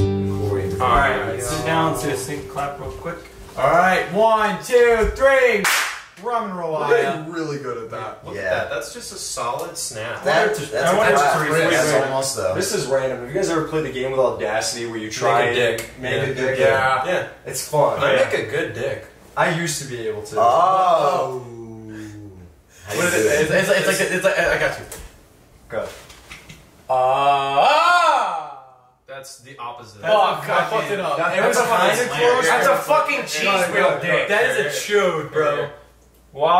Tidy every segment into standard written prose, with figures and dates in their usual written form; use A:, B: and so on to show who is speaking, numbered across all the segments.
A: Alright, sit down, so sync clap real quick.
B: Alright, 1, 2, 3. Rum and roll.
C: We're getting really good at that.
D: Look at that. That's just a solid snap. That's almost though.
E: This is random. Have you guys ever played the game with Audacity where you try
A: make a dick?
E: Make a dick.
A: Yeah.
E: It's fun.
A: I make a good dick.
E: I used to be able to.
D: Oh.
A: What is it? It's like I got you.
E: Go.
A: That's the opposite.
B: Fuck, I fucked it up.
A: That's a fucking cheese wheel dick. That is a chode, bro. Wow.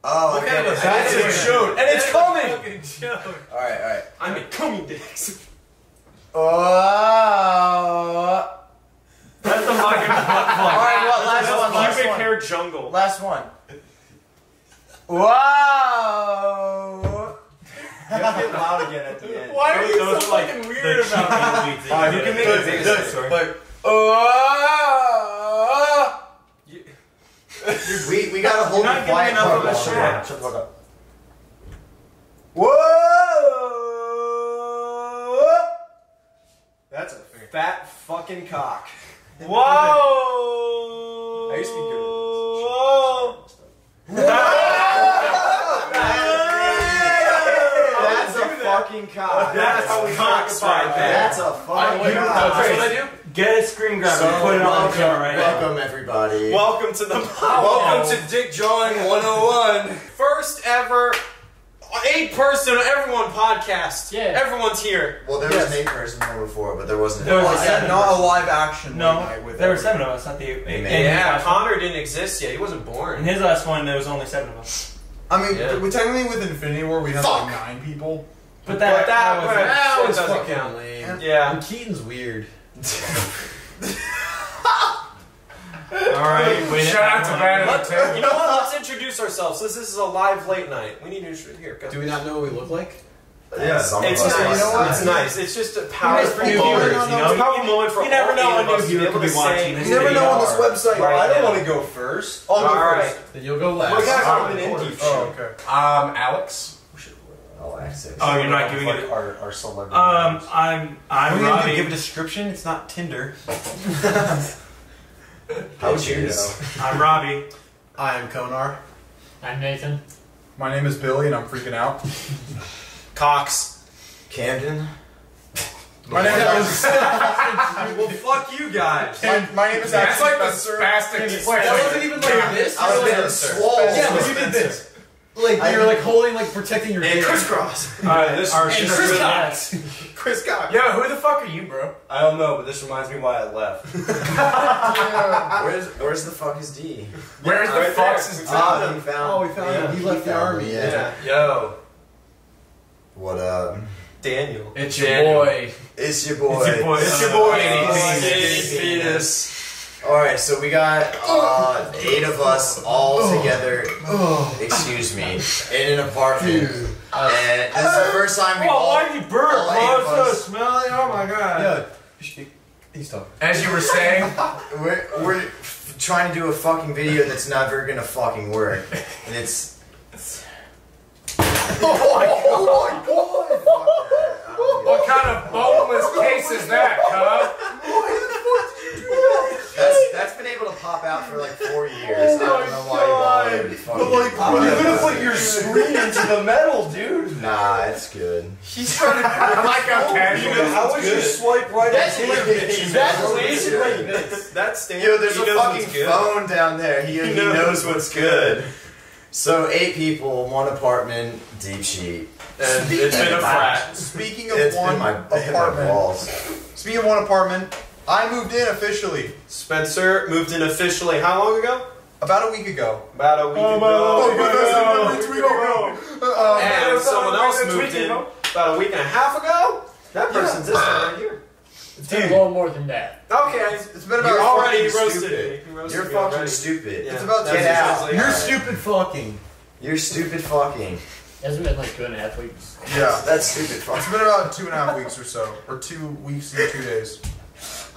D: Oh,
A: Look at it.
B: That's a chode. And it's coming.
D: Alright.
A: I make cummy dicks. That's the fucking butt plug.
D: Alright, what? Last one.
A: Pubic hair jungle.
D: Last one. Whoa.
E: You have to get loud again at the end.
B: Why are you so fucking weird about it?
E: You can make it biggest, sorry.
D: We gotta hold the quiet
A: enough of a
D: part.
A: shit.
E: Shut the fuck up.
D: Whoa!
E: That's a fat fucking cock.
A: Whoa!
E: I used to be good at
D: That's a fucking cock.
E: That's how we talk about it.
D: That's a fucking cock.
A: That's what I do? Get a screen grab and put it on the camera right now.
D: Welcome everybody.
A: Welcome to the
E: Welcome to Dick Drawing 101.
A: first ever 8-person everyone podcast. Yeah. Everyone's here.
D: Well, there was an 8-person one before, but there wasn't.
A: There was a
B: Not a live action.
A: No, there were 7 of us, not the 8.
D: Yeah,
A: Connor didn't exist yet. He wasn't born. In his last one, there was only 7 of us.
C: I mean, technically with Infinity War, we had like 9 people.
A: But that
D: was
A: doesn't
D: fucking
A: count.
D: lame.
A: Yeah.
D: And Keaton's weird.
A: Alright,
B: Shout out to Bad.
A: You know what? Let's introduce ourselves. Since this is a live late night, we need to introduce. Here, go.
B: Do we not know what we look like?
D: Yeah,
A: It's nice. It's nice. It's just a powerful moment. It's a powerful moment for
B: you never know
A: all
B: when
A: of us to be
B: you
A: able
B: could
A: to
B: be watching
A: say.
B: this.
C: You never know on this website.
A: Right
E: I don't
A: now.
E: want to go first.
C: I'll go
A: Alright.
C: first.
B: Then you'll go last.
A: We got
E: Alright,
A: an indie
C: Oh,
A: show.
C: okay.
B: Alex.
D: Alaxx.
A: Oh, you're not giving it.
E: Our celebrity.
A: I'm Robbie.
B: Give a description. It's not Tinder.
D: How cheers.
A: I'm Robbie.
C: I am Konar.
F: I'm Nathan.
C: My name is Billy, and I'm freaking out.
A: Cox.
D: Camden.
C: My name is.
E: Well, fuck you guys.
C: My name is
B: That's
C: actually
B: like the
C: Spencer.
B: spastic.
E: That wasn't even like this.
D: I was getting swole.
B: Yeah, but you did this. Like you're like holding, like protecting your.
A: And crisscross.
E: This
A: Our
B: Chris Cox.
A: Chris Cox.
B: Yo, who the fuck are you, bro?
E: I don't know, but this reminds me why I left.
D: Where's the fuck is D?
B: Where's the
A: Right
B: fox?
A: there.
B: Is
D: We found him.
B: He left the army.
D: Yeah.
A: Yo.
D: What up?
A: Daniel.
B: It's your boy.
D: It's your boy.
A: It's your boy.
D: Penis. Alright, so we got 8 of us all together, excuse me, in an apartment. And this is the first time we all...
A: Why are you burnt?
D: all 8 of
A: Oh,
D: us-
A: it's so smelly. Oh my god.
B: Yeah. He's talking.
C: As you were saying,
D: We're trying to do a fucking video that's never gonna fucking work. And it's... Oh my god!
B: What kind of boneless case is that, huh?
D: That's been able to pop out for like 4 years. I don't know why you wanted to fucking...
E: You're gonna put your screen into the metal, dude.
D: Nah, it's good.
B: He's trying to. I like how casual.
E: How would you swipe right on Tinder?
A: That's Daniel.
D: Yo, there's a fucking phone down there. He knows what's good. So 8 people, 1 apartment, deep sheet.
A: And it's been a frat.
C: speaking of
D: It's
C: one
D: been my
C: apartment,
D: balls.
C: speaking of one apartment, I moved in officially
A: Spencer moved in officially how long ago?
C: about a week ago.
A: About a week ago. And someone else moved in about a week and a half ago? That person's this one right here.
F: It's been a little more than that.
A: Okay.
C: It's been about
D: You're
A: Already
D: fucking
A: roasted
D: stupid.
A: me. He roasted
D: You're
A: me
D: fucking
A: already.
D: stupid.
A: Yeah.
C: It's about
A: That's
D: Get
A: just
D: out.
A: like-
B: You're stupid fucking.
D: You're stupid fucking.
F: It hasn't been like 2.5 weeks.
C: Yeah.
D: That's stupid
C: It's
D: fucking.
C: been about 2.5 weeks or so, or 2 weeks and 2 days.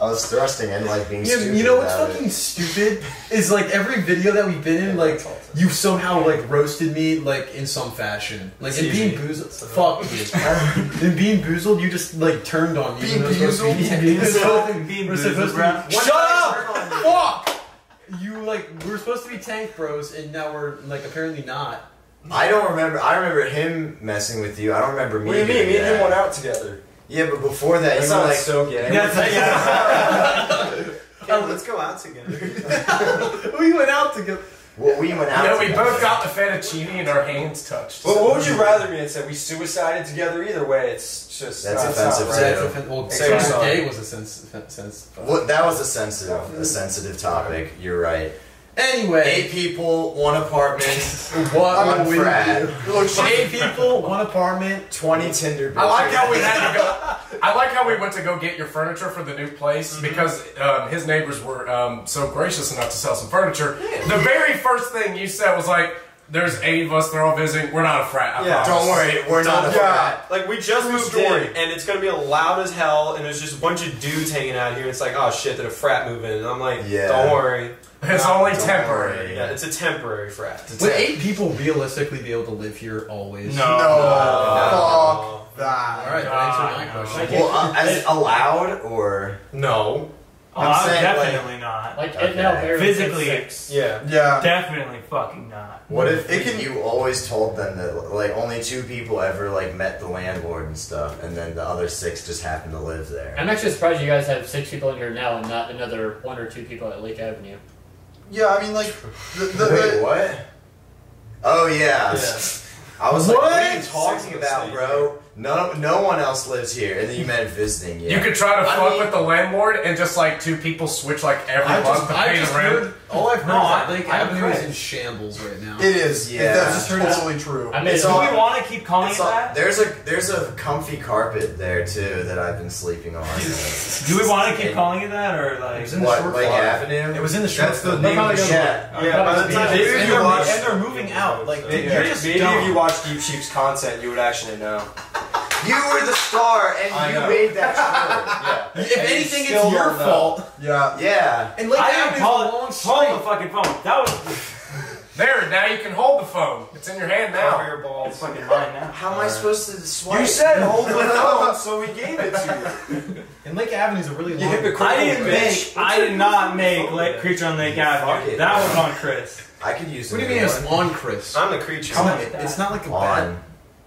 D: I was thrusting and like being stupid.
C: You know what's
D: about
C: fucking stupid is like every video that we've been in, like you somehow like roasted me like in some fashion. Like in Being Boozled, fuck you. In Being Boozled, you just like turned on me.
E: Being Boozled?
C: Being Boozled, bro. Shut up! Fuck! You like we were supposed to be tank bros, and now we're like apparently not.
D: I don't remember. I remember him messing with you. I don't remember me.
A: What do you mean?
D: doing
A: Me and him
D: that.
A: went out together.
D: Yeah, but before that,
A: That
D: you were like,
A: sounds so gay.
G: Okay, let's go out together.
C: We went out together.
D: well, we went out.
B: Yeah, we
D: together.
B: both got the fettuccine and our hands touched.
A: Well, what would you rather me have said? We suicided together. Either way, it's just
D: That's
A: not
D: offensive,
A: right.
D: too.
C: Well,
A: Say sorry.
C: gay was a sense.
D: Well, that was a sensitive topic. You're right.
C: Anyway,
D: 8 people, 1 apartment,
C: what
D: one
C: would we
D: frat,
C: do? 8 people, 1 apartment.
D: 20 Tinder bitches.
B: I like how we had to go. I like how we went to go get your furniture for the new place because his neighbors were so gracious enough to sell some furniture. The very first thing you said was like, "There's 8 of us. They're all visiting. We're not a frat." I promise.
D: Don't worry, we're not a frat.
G: Like, we just moved in, and it's gonna be loud as hell, and there's just a bunch of dudes hanging out here. It's like, oh shit, did a frat move in? And I'm like,
D: Yeah.
G: don't worry.
B: It's only
D: Don't
B: temporary.
D: worry.
G: Yeah, it's a temporary frat.
C: Would 8 people realistically be able to live here always?
E: No. Fuck that.
C: Alright, answer my question.
D: Well, as allowed or
G: No.
D: I'm saying,
F: definitely
H: not.
F: Like,
D: Okay.
F: it now barely
H: Physically,
F: fits 6.
G: Yeah.
E: Yeah.
H: Definitely fucking not.
D: what if
E: It can-
D: you always told them that like only 2 people ever like met the landlord and stuff, and then the other 6 just happened to live there?
F: I'm actually surprised you guys have 6 people in here now and not another 1 or 2 people at Lake Avenue.
E: Yeah, I mean, like,
D: Wait, what? Oh yeah. I was like, what are you talking about, bro? No one else lives here, and then you meant visiting. Yeah.
B: You could try to
D: I
B: fuck
D: mean-
B: with the landlord and just like 2 people switch like every month to pay the rent.
C: All I've heard
H: No,
C: is that Lake
H: I'm
C: Avenue is
H: Chris.
C: in shambles right now.
E: it is.
D: Yeah.
E: That's totally true.
F: I mean,
D: It's
H: Do
D: all-
H: we want to keep calling
D: It's
H: it
D: all-
H: that?
D: there's a comfy carpet there too that I've been sleeping on.
H: Do we want to keep calling it that, or like?
D: What, Lake Avenue?
C: It was in the short
E: That's the
C: film.
E: name of the
D: Yeah.
G: Yeah, by the time
C: And
G: maybe you watch,
C: they're moving out. Like,
G: maybe
C: you're just
G: if
C: dumb.
G: you watch Deep Sheep's content, you would actually know.
D: You were the star,
G: I
D: and you
G: know.
D: made that show.
C: If
G: And you
C: anything,
G: still
C: it's your
G: don't know.
C: fault.
E: Yeah.
D: Yeah.
C: And Lake
H: I didn't
C: Avenue's
H: call
C: a
H: it.
C: long
H: Hold the
C: street.
H: fucking phone. That was.
B: There, now you can hold the phone. It's in your hand
G: Cover
B: now.
G: your balls.
H: It's fucking mine now.
D: How am I supposed to swipe?
G: You said hold the phone, so we gave it to you.
C: And Lake Avenue's a really
G: You
C: long.
G: hypocritical
H: I didn't
G: bitch.
H: make. I did not make
G: Fuck
H: Creature on Lake
D: Fuck
H: Avenue.
D: it.
H: That was on Chris.
D: I could use.
C: What do you mean it's on, Chris?
G: I'm the creature.
C: It's not like a bad.
D: on?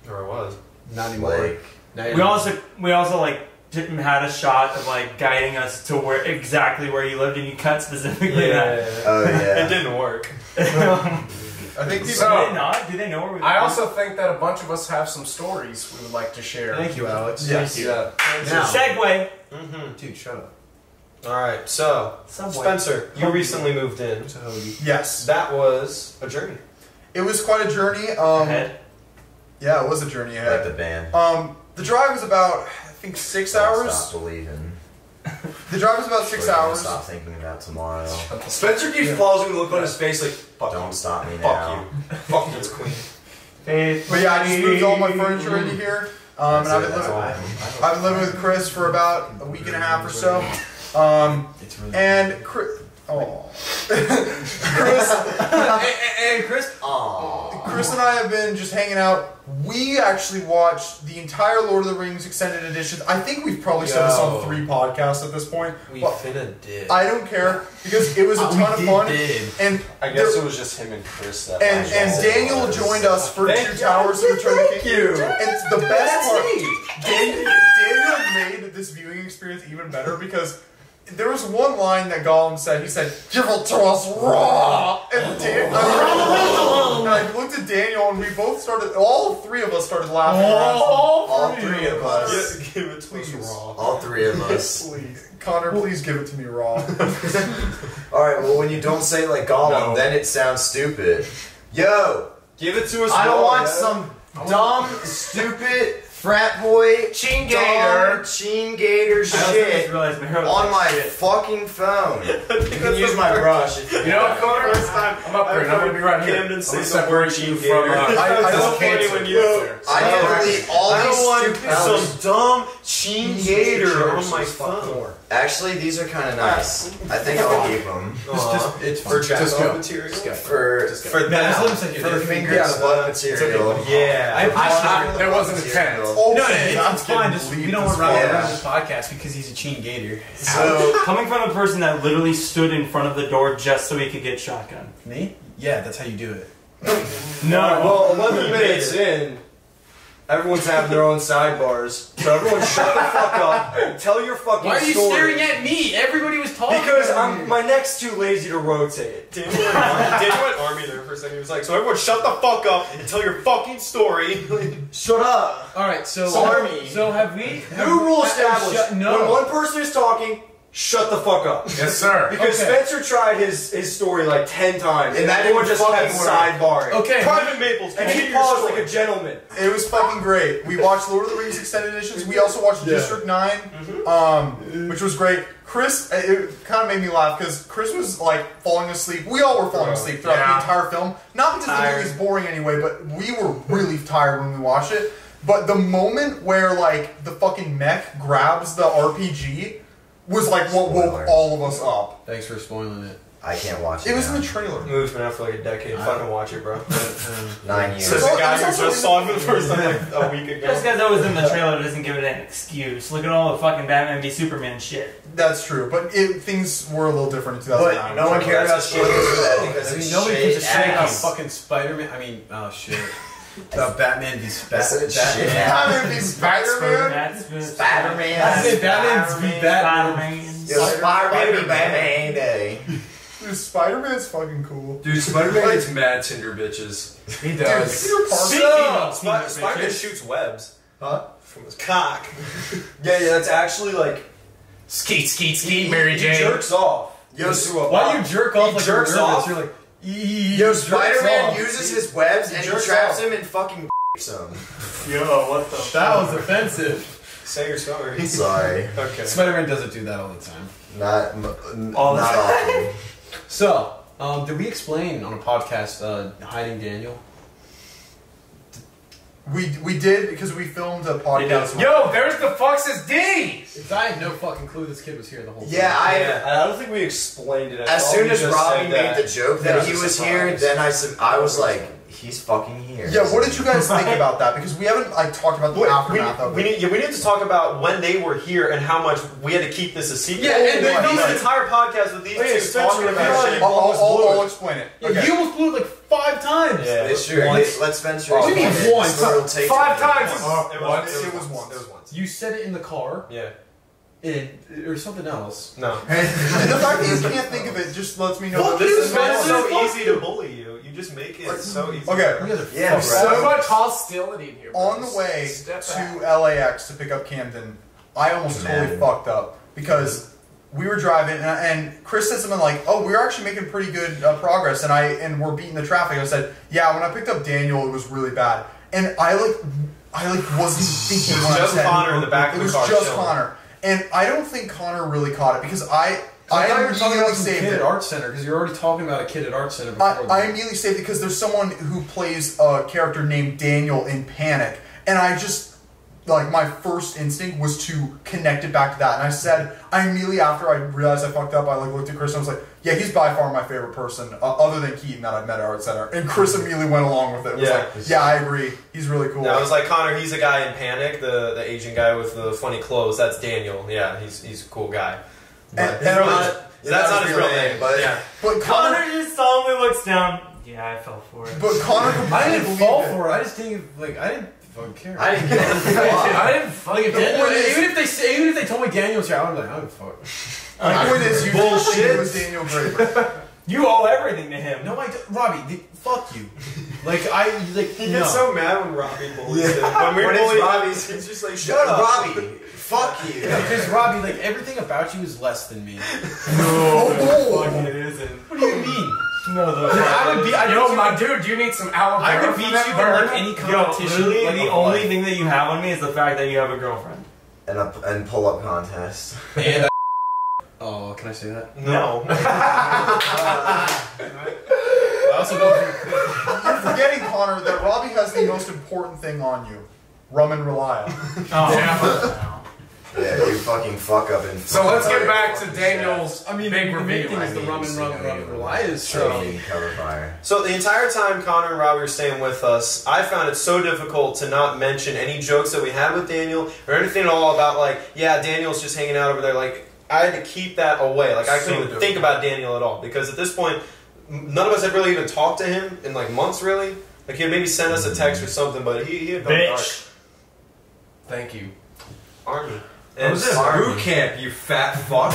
G: Or it was.
C: Not anymore.
D: Like,
C: Now you're
H: We
C: not.
H: also like had a shot of like guiding us to where exactly where you lived, and you cut specifically that.
D: oh yeah.
G: It didn't work.
E: I think people.
B: So-
H: Did they not? Do they know where we?
B: I
H: lived?
B: also think that a bunch of us have some stories we would like to share.
C: Thank you, Alex.
E: Yes.
G: Yeah.
C: Now,
H: Segue.
C: dude, shut up.
G: Alright, so,
H: Subway.
G: Spencer, you recently moved in.
E: Yes.
G: That was a journey.
E: It was quite a journey.
H: Ahead.
E: Yeah, it was a journey
D: Like
E: ahead.
D: the band.
E: The drive was about, I think, 6 hours.
D: Stop believing.
E: The drive was about 6
D: We're gonna
E: hours.
D: Stop thinking about tomorrow.
G: Spencer keeps pausing and look on his face like, fuck
D: Don't
G: you.
D: stop me
G: Fuck
D: now.
G: you. Fuck this queen.
E: But yeah, I just moved all my furniture into here. And I've been,
D: That's all I
E: living,
D: have.
E: I've been living with Chris for about a week and a half or so.
C: It's really.
E: And Chris. Oh.
C: And Chris.
D: Aww.
E: Chris and I have been just hanging out. We actually watched the entire Lord of the Rings extended edition. I think we've probably said this on 3 podcasts at this point.
G: We
E: Well,
G: finna did.
E: I don't care because it was a ton of fun. And
G: I guess it was just him and Chris that
E: and Daniel joined us for
G: Thank
E: 2
G: you.
E: Towers of Return of the King.
G: you.
E: And the best part, Daniel made this viewing experience even better because there was one line that Gollum said. He said, "Give it to us raw." And I looked at Daniel, and we both started. All 3 of us started laughing.
D: All 3 of us.
G: Give it to us raw.
D: All 3 of us.
E: Please, Connor, please give it to me raw.
D: Alright, well when you don't say like Gollum,
G: No.
D: then it sounds stupid. Yo!
G: Give it to us
D: I don't
G: raw,
D: want
G: man.
D: some dumb, stupid, frat boy,
A: Cheen
D: dumb
A: Gator.
D: Cheen Gator
H: I also just
D: shit
H: realized my hair was
D: on
H: like
D: my
H: shit.
D: fucking phone. You can use my brush if you
B: You know what, Connor?
G: First time
B: I'm up there. I'm gonna be right here.
G: Camden
B: I'm
G: say
B: gonna
G: the word
B: separate you
G: Cheen
B: from.
G: Gator.
B: I
G: It's so
B: just
G: funny
B: cancer.
G: when you.
D: I need to delete all
G: I don't want
D: these stupid
G: some dumb Cheen Gator on my phone.
D: Actually, these are kind of nice. I think I'll keep them.
C: It's
G: For
C: fine.
G: jack
C: Just go.
G: material.
D: For
G: For
C: Man, just let him
G: that.
C: say
D: for
C: it.
D: finger and butt material.
G: Yeah.
B: There wasn't a tent.
E: Oh,
C: No,
E: shit,
C: it's fine. Just, we don't want Robbie
D: Yeah.
C: around this podcast because he's a Cheen Gator.
D: So
H: Coming from a person that literally stood in front of the door just so he could get shotgun.
C: Me? Yeah, that's how you do it.
H: No.
G: Well, 11 minutes in, everyone's having their own sidebars. So everyone shut the fuck up and tell your fucking
C: Why are you
G: story.
C: staring at me? Everybody was talking.
G: Because my neck's too lazy to rotate. Daniel went army there for a second. He was like, so everyone shut the fuck up and tell your fucking story. Shut up.
C: All right, so
G: Sorry.
C: So have we?
G: New rule established.
C: No.
G: When one person is talking, shut the fuck up.
B: Yes, sir.
G: Because
C: Okay.
G: Spencer tried his story like 10 times.
D: And that
G: everyone
D: didn't
G: just
D: fucking
G: kept
D: work.
G: sidebarring.
C: Okay.
G: Private Maples. And he paused like a gentleman.
E: It was fucking great. We watched Lord of the Rings extended editions. We also watched District 9, which was great. Chris, it kind of made me laugh because Chris was like falling asleep. We all were falling asleep throughout the entire film. Not because the movie's boring anyway, but we were really tired when we watched it. But the moment where like the fucking mech grabs the RPG was like what woke
D: Spoiler.
E: all of us up.
C: Thanks for spoiling it.
D: I can't watch it.
E: It was
D: now.
E: in the trailer.
G: The movie's been out for like a decade. Fucking watch it, bro.
D: 9 years.
G: Says the guy who just saw it for the first time like a week ago.
H: This guy's always in the trailer doesn't give it an excuse. Look at all the fucking Batman v Superman shit.
E: That's true, but things were a little different in
D: But
E: 2009.
D: no one cared about shit because
C: I mean,
D: it's
C: nobody
D: shit
C: gives a shit about
D: ass.
C: fucking Spider-Man. I mean, oh shit. About Batman v
D: I said it's shit
C: Batman.
D: ass.
E: Batman v Spider-Man.
H: That's
D: Spider-Man.
C: I said Batman's v Batman.
D: Yo, Spider-Man be Batman day.
E: Dude, Spider-Man's fucking cool.
G: Dude, Spider-Man gets mad Tinder bitches.
B: He
E: Dude,
B: does.
E: Peter Parker.
H: Speaking of Tinder
G: Spider-Man
H: bitches.
G: shoots webs.
E: Huh?
G: From his cock. Yeah, that's actually like...
B: Skeet, Mary
G: He
B: Jane.
G: jerks off.
D: Yo,
C: Why do you jerk off
G: He
C: like
G: jerks
C: you're nervous?
G: off?
C: You're like,
D: Yo, Spider-Man
C: off.
D: uses his webs and he
G: jerks
D: traps
G: off.
D: him and fucking him.
H: Yo, what the
C: That was offensive.
G: Say your story.
D: Sorry.
G: Okay.
C: Spider-Man doesn't do that all the time.
H: All the
D: not often.
C: So, did we explain on a podcast hiding Daniel?
E: We did because we filmed a podcast.
B: Yo, there's the Fox's D!
C: Because I had no fucking clue this kid was here the whole time.
D: Yeah,
G: I don't think we explained it.
D: as soon as Robbie made the joke
G: That
D: that
G: was
D: he
G: a
D: was
G: surprise.
D: here, then I was like, he's fucking here.
E: Yeah, what did you guys think about that? Because we haven't like talked about the aftermath of
G: we
E: it.
G: need to talk about when they were here and how much we had to keep this a secret.
C: Yeah, and
G: we
C: then
G: filmed
C: these-
G: an entire podcast with these
E: Okay,
G: two
E: Spencer,
G: talking
E: if
G: about
E: you're
G: shit.
E: like, I'll explain it.
C: Yeah,
E: Okay.
C: you almost blew it like 5 times.
G: Yeah.
D: It's true.
C: Once.
D: Let Spencer.
C: What do you mean
D: explain it.
C: once?
D: It'll take
B: 5
D: 2
B: times.
D: minutes.
G: It was once. It was once.
C: You said it in the car,
G: Yeah.
C: or something else.
G: No.
E: And the fact that you can't think of it just lets me know
C: Fuck
E: that
C: you,
E: this is
C: Spencer.
G: It's
E: not
G: so easy to bully you. You just make it so easy.
E: Okay.
C: You guys are
D: Yeah,
C: fucking-
D: bro.
B: So much hostility in here.
E: On the way
B: Step
E: to
B: back.
E: LAX to pick up Camden. I almost totally
D: Man.
E: fucked up because we were driving and Chris said something like, "Oh, we're actually making pretty good progress," and we're beating the traffic. I said, "Yeah, when I picked up Daniel, it was really bad," and I wasn't thinking.
G: It was
E: when I
G: just
E: said
G: Connor in the back of
E: it
G: the
E: was
G: car
E: just
G: chilling.
E: Connor, and I don't think Connor really caught it because I
C: I thought you were talking
E: immediately
C: about some
E: saved
C: kid
E: it.
C: at Art Center because you're already talking about a kid at Art Center before.
E: I immediately saved it because there's someone who plays a character named Daniel in Panic, and I just like my first instinct was to connect it back to that, and I said I immediately after I realized I fucked up, I like looked at Chris and I was like, yeah, he's by far my favorite person other than Keaton that I've met at Art Center, and Chris immediately went along with it. It was
G: Yeah.
E: like, yeah, I agree, he's really cool.
G: No, I was like, Connor, he's a guy in Panic, the Asian guy with the funny clothes. That's Daniel. Yeah, he's a cool guy.
E: And-
G: His
E: and
G: real-
E: I was-
G: that's not his real name,
D: but
G: yeah.
E: but Connor,
H: Connor just solemnly looks down. Yeah, I fell for it.
E: but Connor completely
C: I didn't
E: believed
C: fall
E: it.
C: for it. I just didn't like. I didn't fucking care.
D: I didn't give a fuck.
C: I didn't fucking.
E: The point is-
C: Even if they told me Daniel's here, I was like, I don't fuck.
E: The point is, you
G: Bullshit.
E: think it was Daniel Graver.
H: You owe everything to him.
C: No, I don't. Robbie, fuck you. Like
G: He
C: no.
G: gets so mad when Robbie bullies him. When we
D: When it's
G: bully
D: Robbie's-
G: he's just like, shut up.
D: Robbie, fuck you.
C: Because Robbie, like everything about you is less than me.
E: Oh,
H: Fucking it isn't.
C: What do you mean?
H: No,
C: I would be.
B: Yo, my dude, you need some aloe vera.
C: I would beat you in like any competition.
H: Yo, really,
C: like,
H: the only thing that you have on me is the fact that you have a girlfriend.
D: And pull-up contest.
C: And oh, can I say that?
G: No.
E: I also don't. You're forgetting, Connor, that Robbie has the most important thing on you: rum and reliable.
D: Yeah, you fucking fuck up and.
B: So let's get back to Daniel's big
C: the main
B: reveal.
C: thing is the rum and rely is
D: So cover fire.
G: So the entire time Connor and Robbie were staying with us, I found it so difficult to not mention any jokes that we had with Daniel or anything at all about like, yeah, Daniel's just hanging out over there. Like, I had to keep that away. Like, I couldn't even think about Daniel at all because at this point, none of us had really even talked to him in like months, really. Like, he had maybe sent us a text or something, but he had gone dark.
B: Thank you.
G: Army.
A: It was a boot camp, you fat fuck.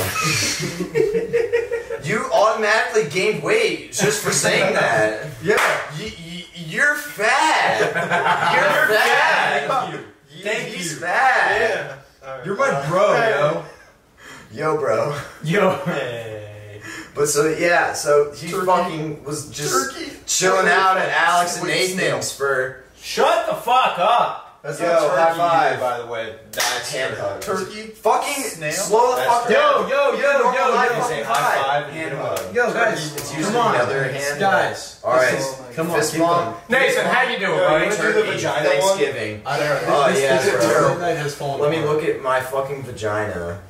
D: You automatically gained weight just for saying that.
A: Yeah.
D: You're fat. You're fat.
A: Thank you.
D: He's fat.
G: Yeah. Right.
A: You're my bro, yo.
D: Yo, bro.
H: Yo.
G: Hey.
D: But so yeah, so he fucking was just chilling out at Alex and Nathan's for
H: Shut the fuck up.
A: That's
D: Yo,
A: not turkey
D: high five.
A: either, by the way. That's
D: hand hug.
E: Turkey.
D: Fucking
E: Snail?
D: slow the fuck
A: That's
D: down.
C: Yo,
D: Normal high
A: You say
D: fucking
A: high
D: five.
A: five and
D: Hand
A: give him a
D: hug.
C: Yo, guys,
D: It's
C: come
D: usually
C: on,
D: the other hand.
C: guys.
D: All right,
C: Come on,
D: fist
C: keep
D: bump.
B: Nathan, how you doing,
A: Yo,
B: buddy?
A: you wanna do the
D: Turkey.
A: vagina
D: Thanksgiving.
C: I don't know.
D: Oh,
C: This
D: yeah, bro.
C: midnight has fallen.
D: Let me
C: apart.
D: look at my fucking vagina.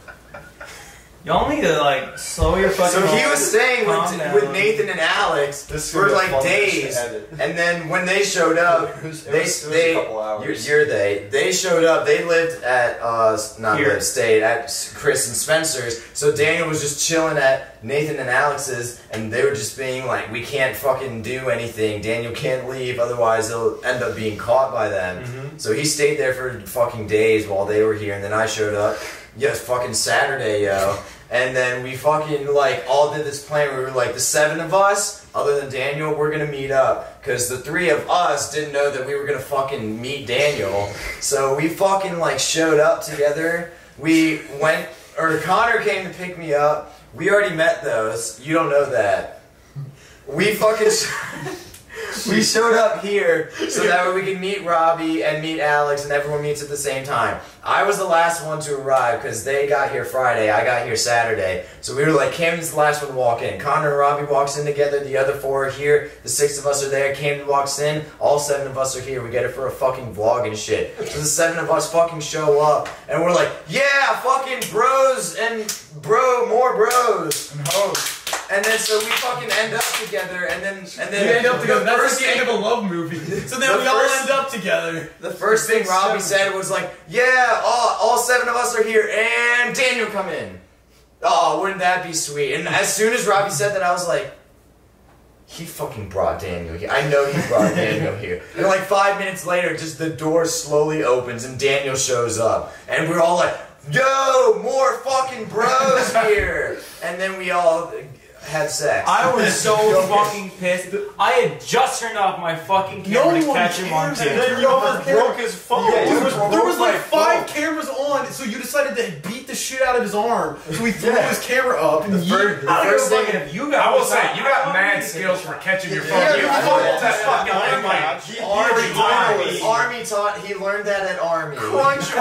H: Y'all need to like slow your fucking.
D: So he was staying
H: Calm down.
D: with Nathan and Alex
A: This is
D: for
A: gonna be
D: like
A: fun
D: days,
A: to edit.
D: and then when they showed up,
A: It was a couple hours.
D: They showed up. They lived at stayed at Chris and Spencer's. So Daniel was just chilling at Nathan and Alex's, and they were just being like, "We can't fucking do anything. Daniel can't leave, otherwise he'll end up being caught by them." So he stayed there for fucking days while they were here, and then I showed up. Yes, fucking Saturday, yo. And then we fucking, like, all did this plan. We were like, the 7 of us, other than Daniel, we're gonna meet up. Because the 3 of us didn't know that we were gonna fucking meet Daniel. So we fucking, like, showed up together. We went, or Connor came to pick me up. We already met those. You don't know that. We fucking... We showed up here so that way we could meet Robbie and meet Alex and everyone meets at the same time. I was the last one to arrive because they got here Friday, I got here Saturday. So we were like, Camden's the last one to walk in. Connor and Robbie walks in together, the other 4 are here, the 6 of us are there, Camden walks in, all 7 of us are here. We get it for a fucking vlog and shit. So the 7 of us fucking show up and we're like, yeah, fucking bros and more bros.
E: And hoes.
D: And then so we fucking end up together, and then
C: We end up together. That's
D: first
C: like the end of
D: thing-
C: a love movie. So then we all end up together.
D: The first thing Robbie said was like, "Yeah, all 7 of us are here, and Daniel come in." Oh, wouldn't that be sweet? And as soon as Robbie said that, I was like, he fucking brought Daniel here. I know he brought Daniel here. And like 5 minutes later, just the door slowly opens and Daniel shows up, and we're all like, "Yo, more fucking bros here!" And then we all had sex.
H: I was so fucking pissed. I had just turned off my fucking camera to catch him on tape.
G: Then you almost broke his phone.
E: Yeah,
C: There was like 5 cameras on, so you decided to beat the shit out of his arm. So we threw his camera up and
D: The first
H: Fucking
D: thing,
H: if you guys,
B: I will say, you got mad skills for catching your phone.
E: Yeah,
B: You
E: I
B: fumbled
E: know.
B: that fucking thing like
D: Army taught. He learned that at Army.
G: Crunch
A: We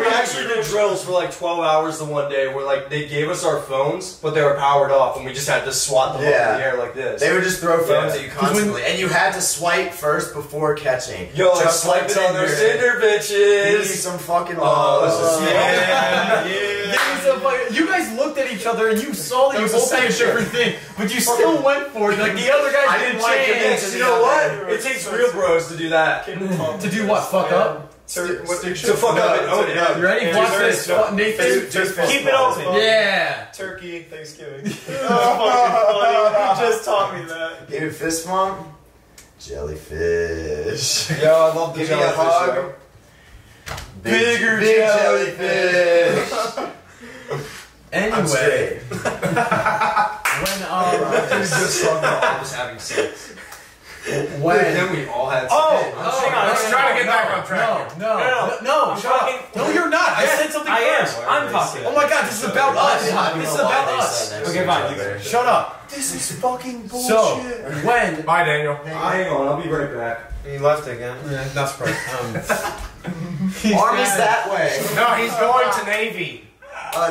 A: actually did drills for like 12 hours the one day where like they gave us our phones, but they were powered off and we just had to swat them up
D: Yeah.
A: in the air like this.
D: They would just throw phones
A: Yeah.
D: at you constantly, and you had to swipe first before catching.
A: Yo, I
D: Just
A: swiped
D: like
A: it on those
D: Tinder.
A: Tinder
D: Give me
A: bitches.
D: some fucking
A: Oh,
D: love.
A: this is
C: you guys looked at each other and you saw that
D: That
C: you
D: was
C: both had a
D: a section.
C: different thing, but you still went for it. Like the other guys
D: I
C: didn't
D: didn't like
C: change.
D: it.
A: You know what? It takes real bros to do that.
C: To do what? Fuck up?
A: To fuck up and own it.
C: You ready? Watch this. Nathan.
H: keep it open.
C: Yeah.
G: Turkey, Thanksgiving. Oh, fucking funny. You just taught me that.
D: Give me a fist bump. Jellyfish.
A: Yo, I love the
D: Give me a
A: jellyfish.
D: hug.
A: Yo.
D: Bigger big jellyfish. I'm
C: Anyway,
D: straight.
C: when
A: He was just talking about almost having sex.
C: when?
G: Then we all had.
H: Hang on.
B: Let's try to get back on track.
C: No,
H: I'm
C: shut up.
H: talking.
C: No, you're not. I said something
H: I am.
C: first.
H: I'm talking.
C: Oh my god, this is about us. This is about us.
H: Okay, fine.
C: Shut up.
E: This is fucking bullshit.
C: So, when?
B: Bye, Daniel.
G: Hang on, I'll be right back. He left again.
C: Not surprised.
D: Army's that way.
B: No, he's going to Navy.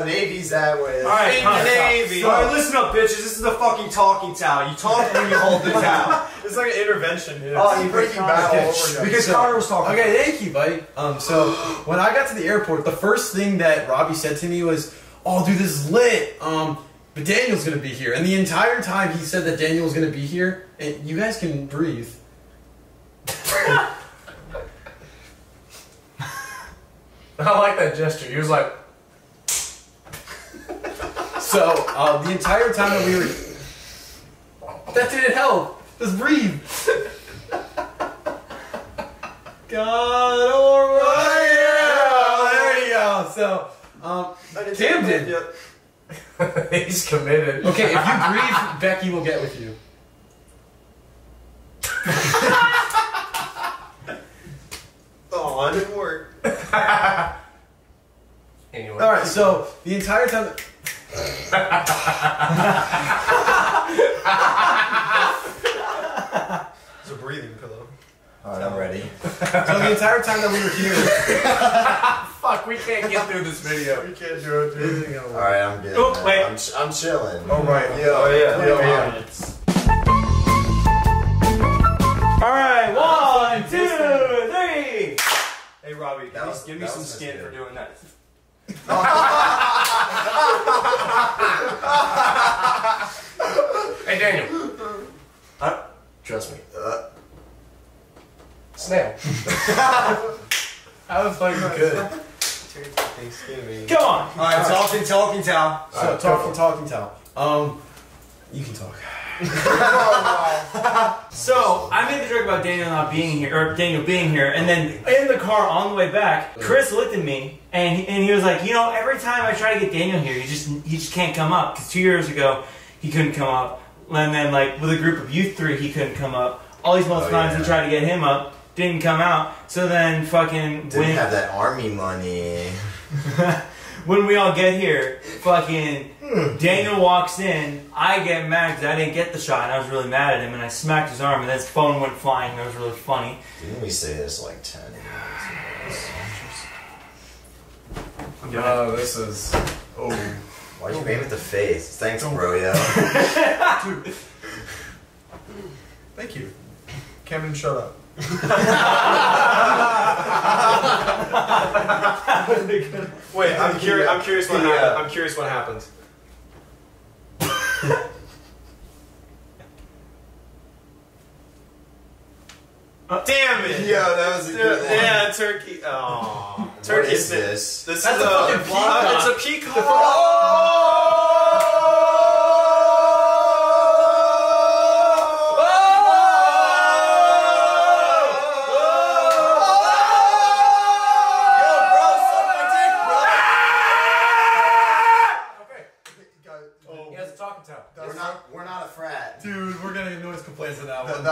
D: Navy's that way.
H: Alright,
G: Navy.
I: Alright, listen up, bitches. This is the fucking talking towel. You talk when you hold the towel.
G: It's like an intervention, dude.
D: Oh, you're breaking bad all over again.
I: Because Connor was talking.
C: Okay, thank you, buddy. So when I got to the airport, the first thing that Robbie said to me was, "Oh, dude, this is lit. But Daniel's gonna be here." And the entire time he said that Daniel was gonna be here, and you guys can breathe.
B: I like that gesture. He was like,
C: So the entire time that we were, that didn't help. Just breathe. God, alright. Yeah, there you go. So Camden.
B: he's committed.
C: Okay, if you breathe, Becky will get with you.
G: Oh, it didn't work.
B: Anyway.
C: All right, so the entire time.
G: It's a breathing pillow.
D: Alright, I'm ready.
C: So the entire time that we were here.
B: Fuck, we can't get through this video.
E: We can't do it, dude.
D: Alright, I'm good.
H: Oh,
D: man.
H: wait.
D: I'm chilling.
E: Oh, right.
G: Oh, yeah.
H: Alright, 1, 2, 3.
G: Hey, Robbie,
D: That was-
I: Give me
D: that
I: some
D: was
I: skin
D: good.
I: for doing that.
B: Hey, Daniel. Trust me. Snail.
C: I was fucking good.
G: Thanksgiving.
H: Come on.
I: Alright, talking towel.
C: So talking towel. You can talk.
H: So I made the joke about Daniel not being here, or Daniel being here, and then in the car on the way back, Chris looked at me and he was like, you know, every time I try to get Daniel here, he just can't come up because 2 years ago he couldn't come up, and then like with a group of you three he couldn't come up. All these multiple times we tried to get him up, didn't come out. So then fucking
D: Didn't have that army money.
H: when we all get here, fucking Daniel walks in, I get mad because I didn't get the shot, and I was really mad at him, and I smacked his arm, and then his phone went flying, and it was really funny.
D: Didn't we say this like 10 minutes ago?
B: No, this is. Oh.
D: Why'd you aim at the face? Thanks, bro, yo.
E: Thank you. Camden, shut up.
G: Wait, I'm curious. I'm curious what happened. I'm curious what happened. Damn it!
D: Yo, that was a good one.
G: Yeah, turkey. Oh,
D: What
G: turkey.
D: is this?
G: This
C: That's
G: is
C: a fucking peacock.
G: It's a peacock.
B: He has a talking towel.
D: We're not a frat.
C: Dude, we're gonna get noise complaints on that one.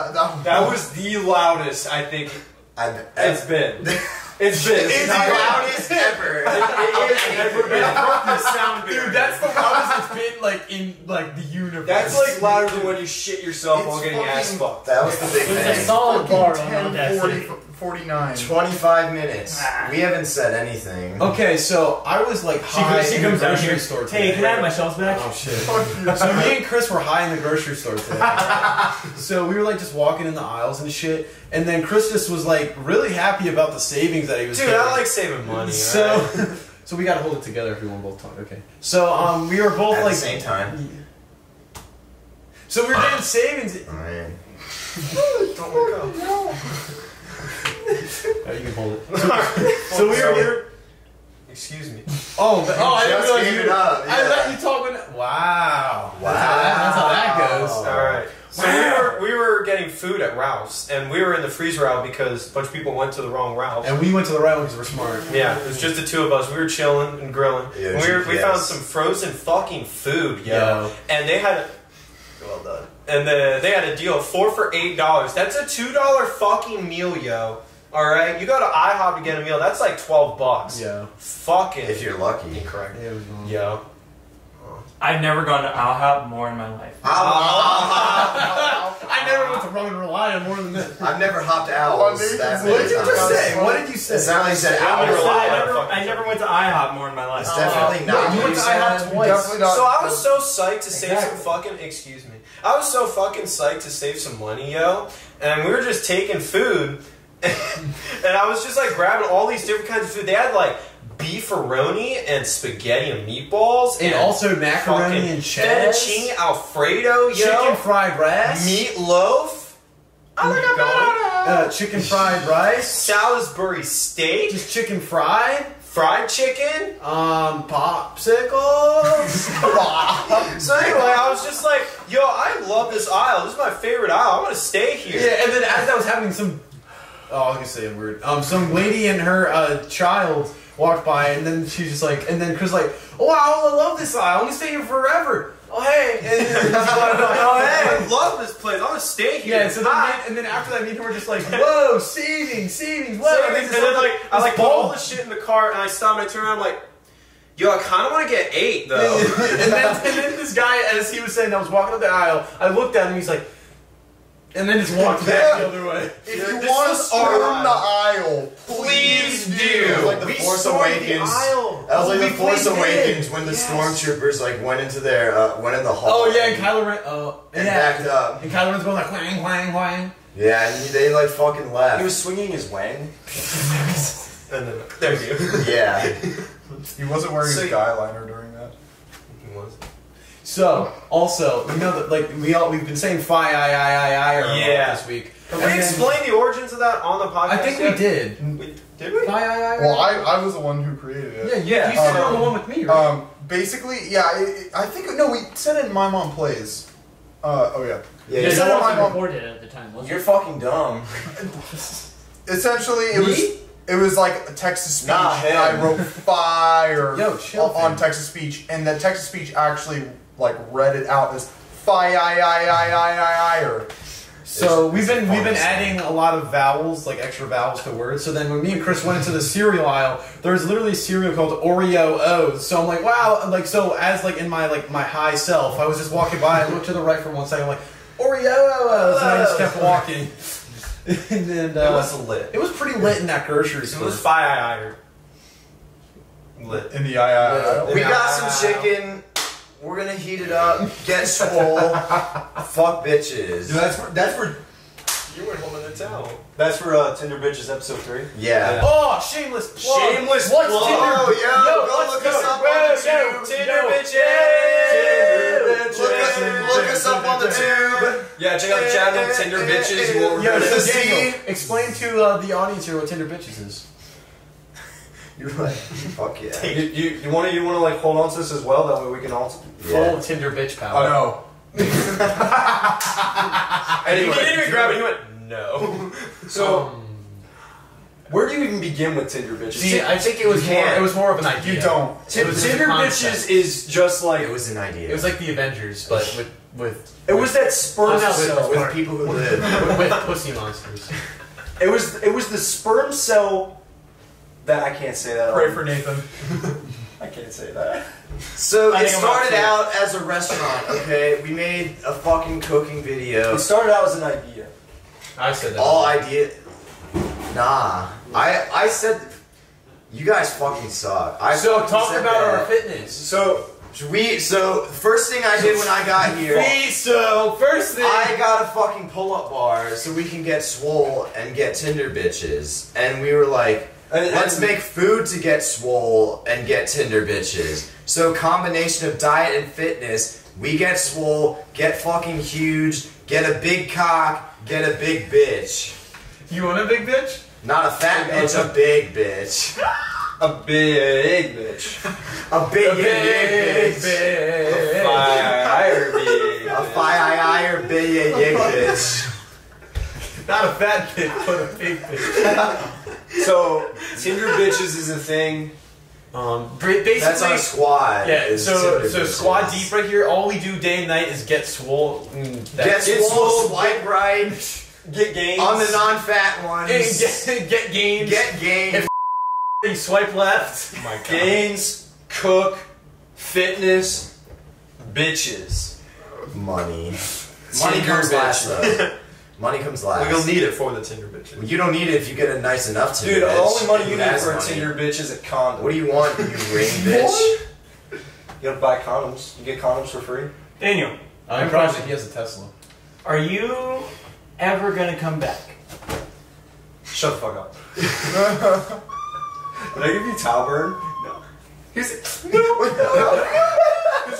G: That was the loudest I think it's been.
D: It's the loudest ever.
C: Dude, that's the loudest it's been like in like the universe.
G: That's like louder than when you shit yourself while getting ass fucked.
D: That was the big
F: There's a
D: thing.
F: solid bar on
E: 10,
F: Audacity.
E: 49.
D: 25 minutes. We haven't said anything.
C: Okay, so I was like high
H: She
C: in the
H: comes out
C: grocery
H: here.
C: store
H: Hey,
C: today.
H: can I have my shelves back?
C: Oh shit. So me and Chris were high in the grocery store today. So we were like just walking in the aisles and shit. And then Chris just was like really happy about the savings that he was
G: Dude,
C: getting.
G: I like saving money.
C: So
G: alright?
C: so we gotta hold it together if we want both talk. Okay. So we were both
D: At
C: like
D: the same time.
C: So we were getting savings.
D: Alright.
G: Don't look up.
C: Oh, you can hold it. So we were.
G: Excuse me.
C: Oh, I didn't
D: Just
C: realize
D: gave
C: you.
D: it up.
C: I
D: Yeah.
C: let you talk when. Wow.
D: Wow.
C: That's how that goes.
G: All right. So we were getting food at Ralph's, and we were in the freezer aisle because a bunch of people went to the wrong Ralph's.
C: And we went to the right one because we're smart.
G: Yeah, it was just the two of us. We were chilling and grilling.
D: Yeah,
G: And we found
D: GPS.
G: some frozen fucking food, yo.
C: Yo.
G: And they had. Well done. And then they had a deal of 4 for $8. That's a $2 fucking meal, yo. All right, you go to IHOP to get a meal. That's like $12.
C: Yeah.
G: Fucking.
D: If you're lucky.
G: Incorrect.
C: Yeah, it was wrong.
G: Yo.
H: I've never gone to IHOP more in my life.
C: I never went to Run and Rely on more than this.
D: I've never hopped out.
E: What did you just say?
C: What did you say?
D: It sounded like you said
G: I would
D: out.
G: rely on
H: I never went to IHOP more in my life.
D: It's definitely not.
C: you went to IHOP twice.
E: Definitely not.
G: So I was so psyched to save
C: Exactly.
G: some fucking. Excuse me. I was so fucking psyched to save some money, yo. And we were just taking food, and I was just like grabbing all these different kinds of food. They had like beefaroni and spaghetti and meatballs,
C: And also macaroni
G: fucking
C: and cheese.
G: fettuccine alfredo, yo.
C: Chicken fried rice.
G: Meatloaf.
C: Chicken fried rice.
G: Salisbury steak.
C: Just chicken fried.
G: Fried chicken.
C: Popsicles.
G: So anyway, I was just like, yo, I love this aisle. This is my favorite aisle. I want to stay here.
C: Yeah, and then as that was happening, I was gonna say a word. Some lady and her child walked by, and then she's just like, and then Chris like, oh wow, I love this aisle. I'm gonna stay here forever. Oh hey, and then
G: Oh, hey, I love this place. I want to stay here.
C: yeah. So then after that, me and her were just like, whoa, savings, whoa.
G: And then like, I like put all the shit in the cart, and I stop and I turn around, I'm like, yo, I kind of want to get 8 though.
C: and then this guy, as he was saying, I was walking up the aisle. I looked at him. He's like, and then just walked back the other way.
E: If
G: Yeah,
E: you
G: this
E: want to
G: is
E: storm
G: our
E: the aisle,
G: Please do.
D: It was like the
G: We
D: Force
G: stormed the
D: Awakens.
G: aisle.
D: That was like
C: We
D: the Force
C: played
D: Awakens
C: it.
D: when the
C: Yes.
D: stormtroopers like went into their went in the hall.
C: Oh yeah, and Kylo Ren.
D: and
C: yeah.
D: backed up.
C: And Kylo Ren's going like whang whang whang.
D: Yeah, and they like fucking left.
I: He was swinging his wang.
G: And then, there you go.
D: Yeah.
E: he wasn't wearing
G: So
E: his
G: you-
E: guyliner during that.
G: He was.
C: So also, you know that like we've been saying fi I a lot
G: Yeah.
C: this week.
G: Have
C: And
G: we
C: then-
G: explained the origins of that on the podcast?
C: I think we
G: yet?
C: did.
G: Did we?
C: Fi I.
E: Well, I was the one who created it.
C: Yeah, you said it on the one with me, right?
E: Basically, yeah, I think no, we said it in My Mom Plays. Oh yeah.
D: Yeah,
E: You
F: Yeah,
E: said
F: no
E: it in My
F: one
E: Mom.
F: recorded it at the time, was
I: You're
F: it?
I: fucking dumb.
E: Essentially, it was like a text to speech,
I: Nah,
E: and I
I: him.
E: wrote fire
C: Yo, chill,
E: on
C: fam.
E: text to speech, and the text to speech actually like read it out as fire.
C: So we've been
D: fun
C: adding a lot of vowels, like extra vowels to words. So then when me and Chris went into the cereal aisle, there's literally a cereal called Oreo O's. So I'm like, wow, like so as like in my high self, I was just walking by, I looked to the right for 1 second, I'm like Oreo O's, and I just kept walking. And then
G: It was lit.
C: it was pretty lit in that grocery
G: It
C: store.
G: was fire. Lit.
E: In the I.
D: We got some chicken. We're gonna heat it up. Get swole. Fuck bitches.
I: Dude, that's for
G: You were holding the towel.
I: that's for Tinder Bitches episode 3.
D: Yeah.
C: Oh, shameless plug.
G: Shameless
C: What's
G: plug.
C: Tinder?
D: Oh, yo, go
C: let's
D: look
C: go.
D: us up
C: Whoa,
D: on the
C: yo,
D: tube.
G: Tinder
C: yo.
G: bitches.
D: Look us up on the tube.
G: Yeah, check out the channel, Tinder bitches. You won't
C: Yo,
G: regret
C: so
G: it.
C: Daniel, explain to the audience here what Tinder Bitches is.
D: You're like, fuck yeah.
I: You want to like hold on to this as well, that way we can all.
C: Full of Tinder bitch power.
E: Oh no.
G: And he didn't even grab it. He went, no.
I: So, where do you even begin with Tinder Bitches?
C: See, I think it was
D: You
C: more.
D: can't.
C: It was more of an idea.
E: You don't.
C: It was just a
I: Tinder
C: concept.
I: Bitches is just like
D: It was an idea.
C: It was like the Avengers, but with
I: it was that sperm
C: Oh, no,
I: cell.
D: with people who live.
C: with pussy monsters.
I: It was the sperm cell that I can't say that.
E: Pray for Nathan.
I: I can't say that.
D: So
H: I
D: it
H: think I'm about
D: started
H: to.
D: out as a restaurant, okay? We made a fucking cooking video.
I: It started out as an idea.
C: I said that.
D: All idea. Nah. I said. You guys fucking suck. I
C: So
D: fucking
C: talk
D: said
C: about
D: that.
C: our fitness.
D: So the first thing I did when I got here,
C: So first thing.
D: I got a fucking pull-up bar so we can get swole and get Tinder bitches, and we were like, let's make food to get swole and get Tinder bitches. So combination of diet and fitness, we get swole, get fucking huge, get a big cock, get a big bitch.
C: You want a big bitch?
D: Not a fat bitch, a big bitch.
I: A big bitch.
D: A big bitch.
I: Fire big.
D: A fire big bitch.
C: Not a fat bitch, but a big bitch.
I: So Tinder Bitches is a thing.
G: Basically,
D: That's our squad.
G: Yeah,
D: is
G: so
D: Tinder bitches.
G: squad deep right here. All we do day and night is get swole.
D: Get swole, swipe right,
I: Get games.
D: on the non-fat ones.
G: Get games.
D: Get games.
G: You swipe left.
D: Oh my God.
I: Gains, cook, fitness, bitches.
D: Money. Money
I: Tinder
D: comes last
I: bitches.
D: though. Money comes last.
G: We'll need it for the Tinder bitches.
D: You don't need it if you get a nice enough Tinder
I: Dude, the
D: bitch.
I: only money you
D: Who
I: need
D: has
I: for a
D: money?
I: Tinder bitch is a condom.
D: What do you want, you ring bitch?
I: You gotta buy condoms. You get condoms for free.
H: Daniel,
C: I'm probably he has a Tesla.
H: are you ever gonna come back?
I: Shut the fuck up. Did I give you towel burn?
E: It's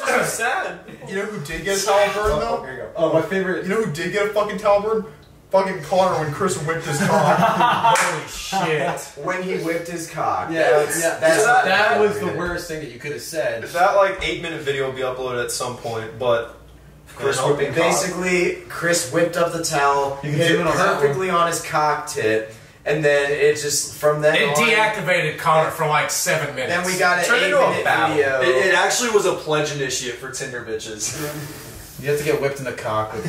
E: just so sad. You know who did get a towel burn though?
I: Here you go.
C: Oh, my favorite.
E: You know who did get a fucking towel burn? Fucking Connor when Chris whipped his cock.
G: Holy shit!
D: When he whipped his cock.
C: Yeah, that was the
D: weird.
C: worst thing that you could have said.
G: That like 8-minute video will be uploaded at some point, but Chris whipping cock.
D: Basically, Chris whipped up the towel,
C: You can
D: hit
C: zoom
D: it
C: in on that
D: perfectly on his cock tip, and then it just, from then
B: It
D: on,
B: deactivated Connor for like 7 minutes.
D: then we got an
B: Turned into a
D: 8-minute
B: battle.
D: video.
I: It actually was a pledge initiate for Tinder bitches.
C: You have to get whipped in the cock with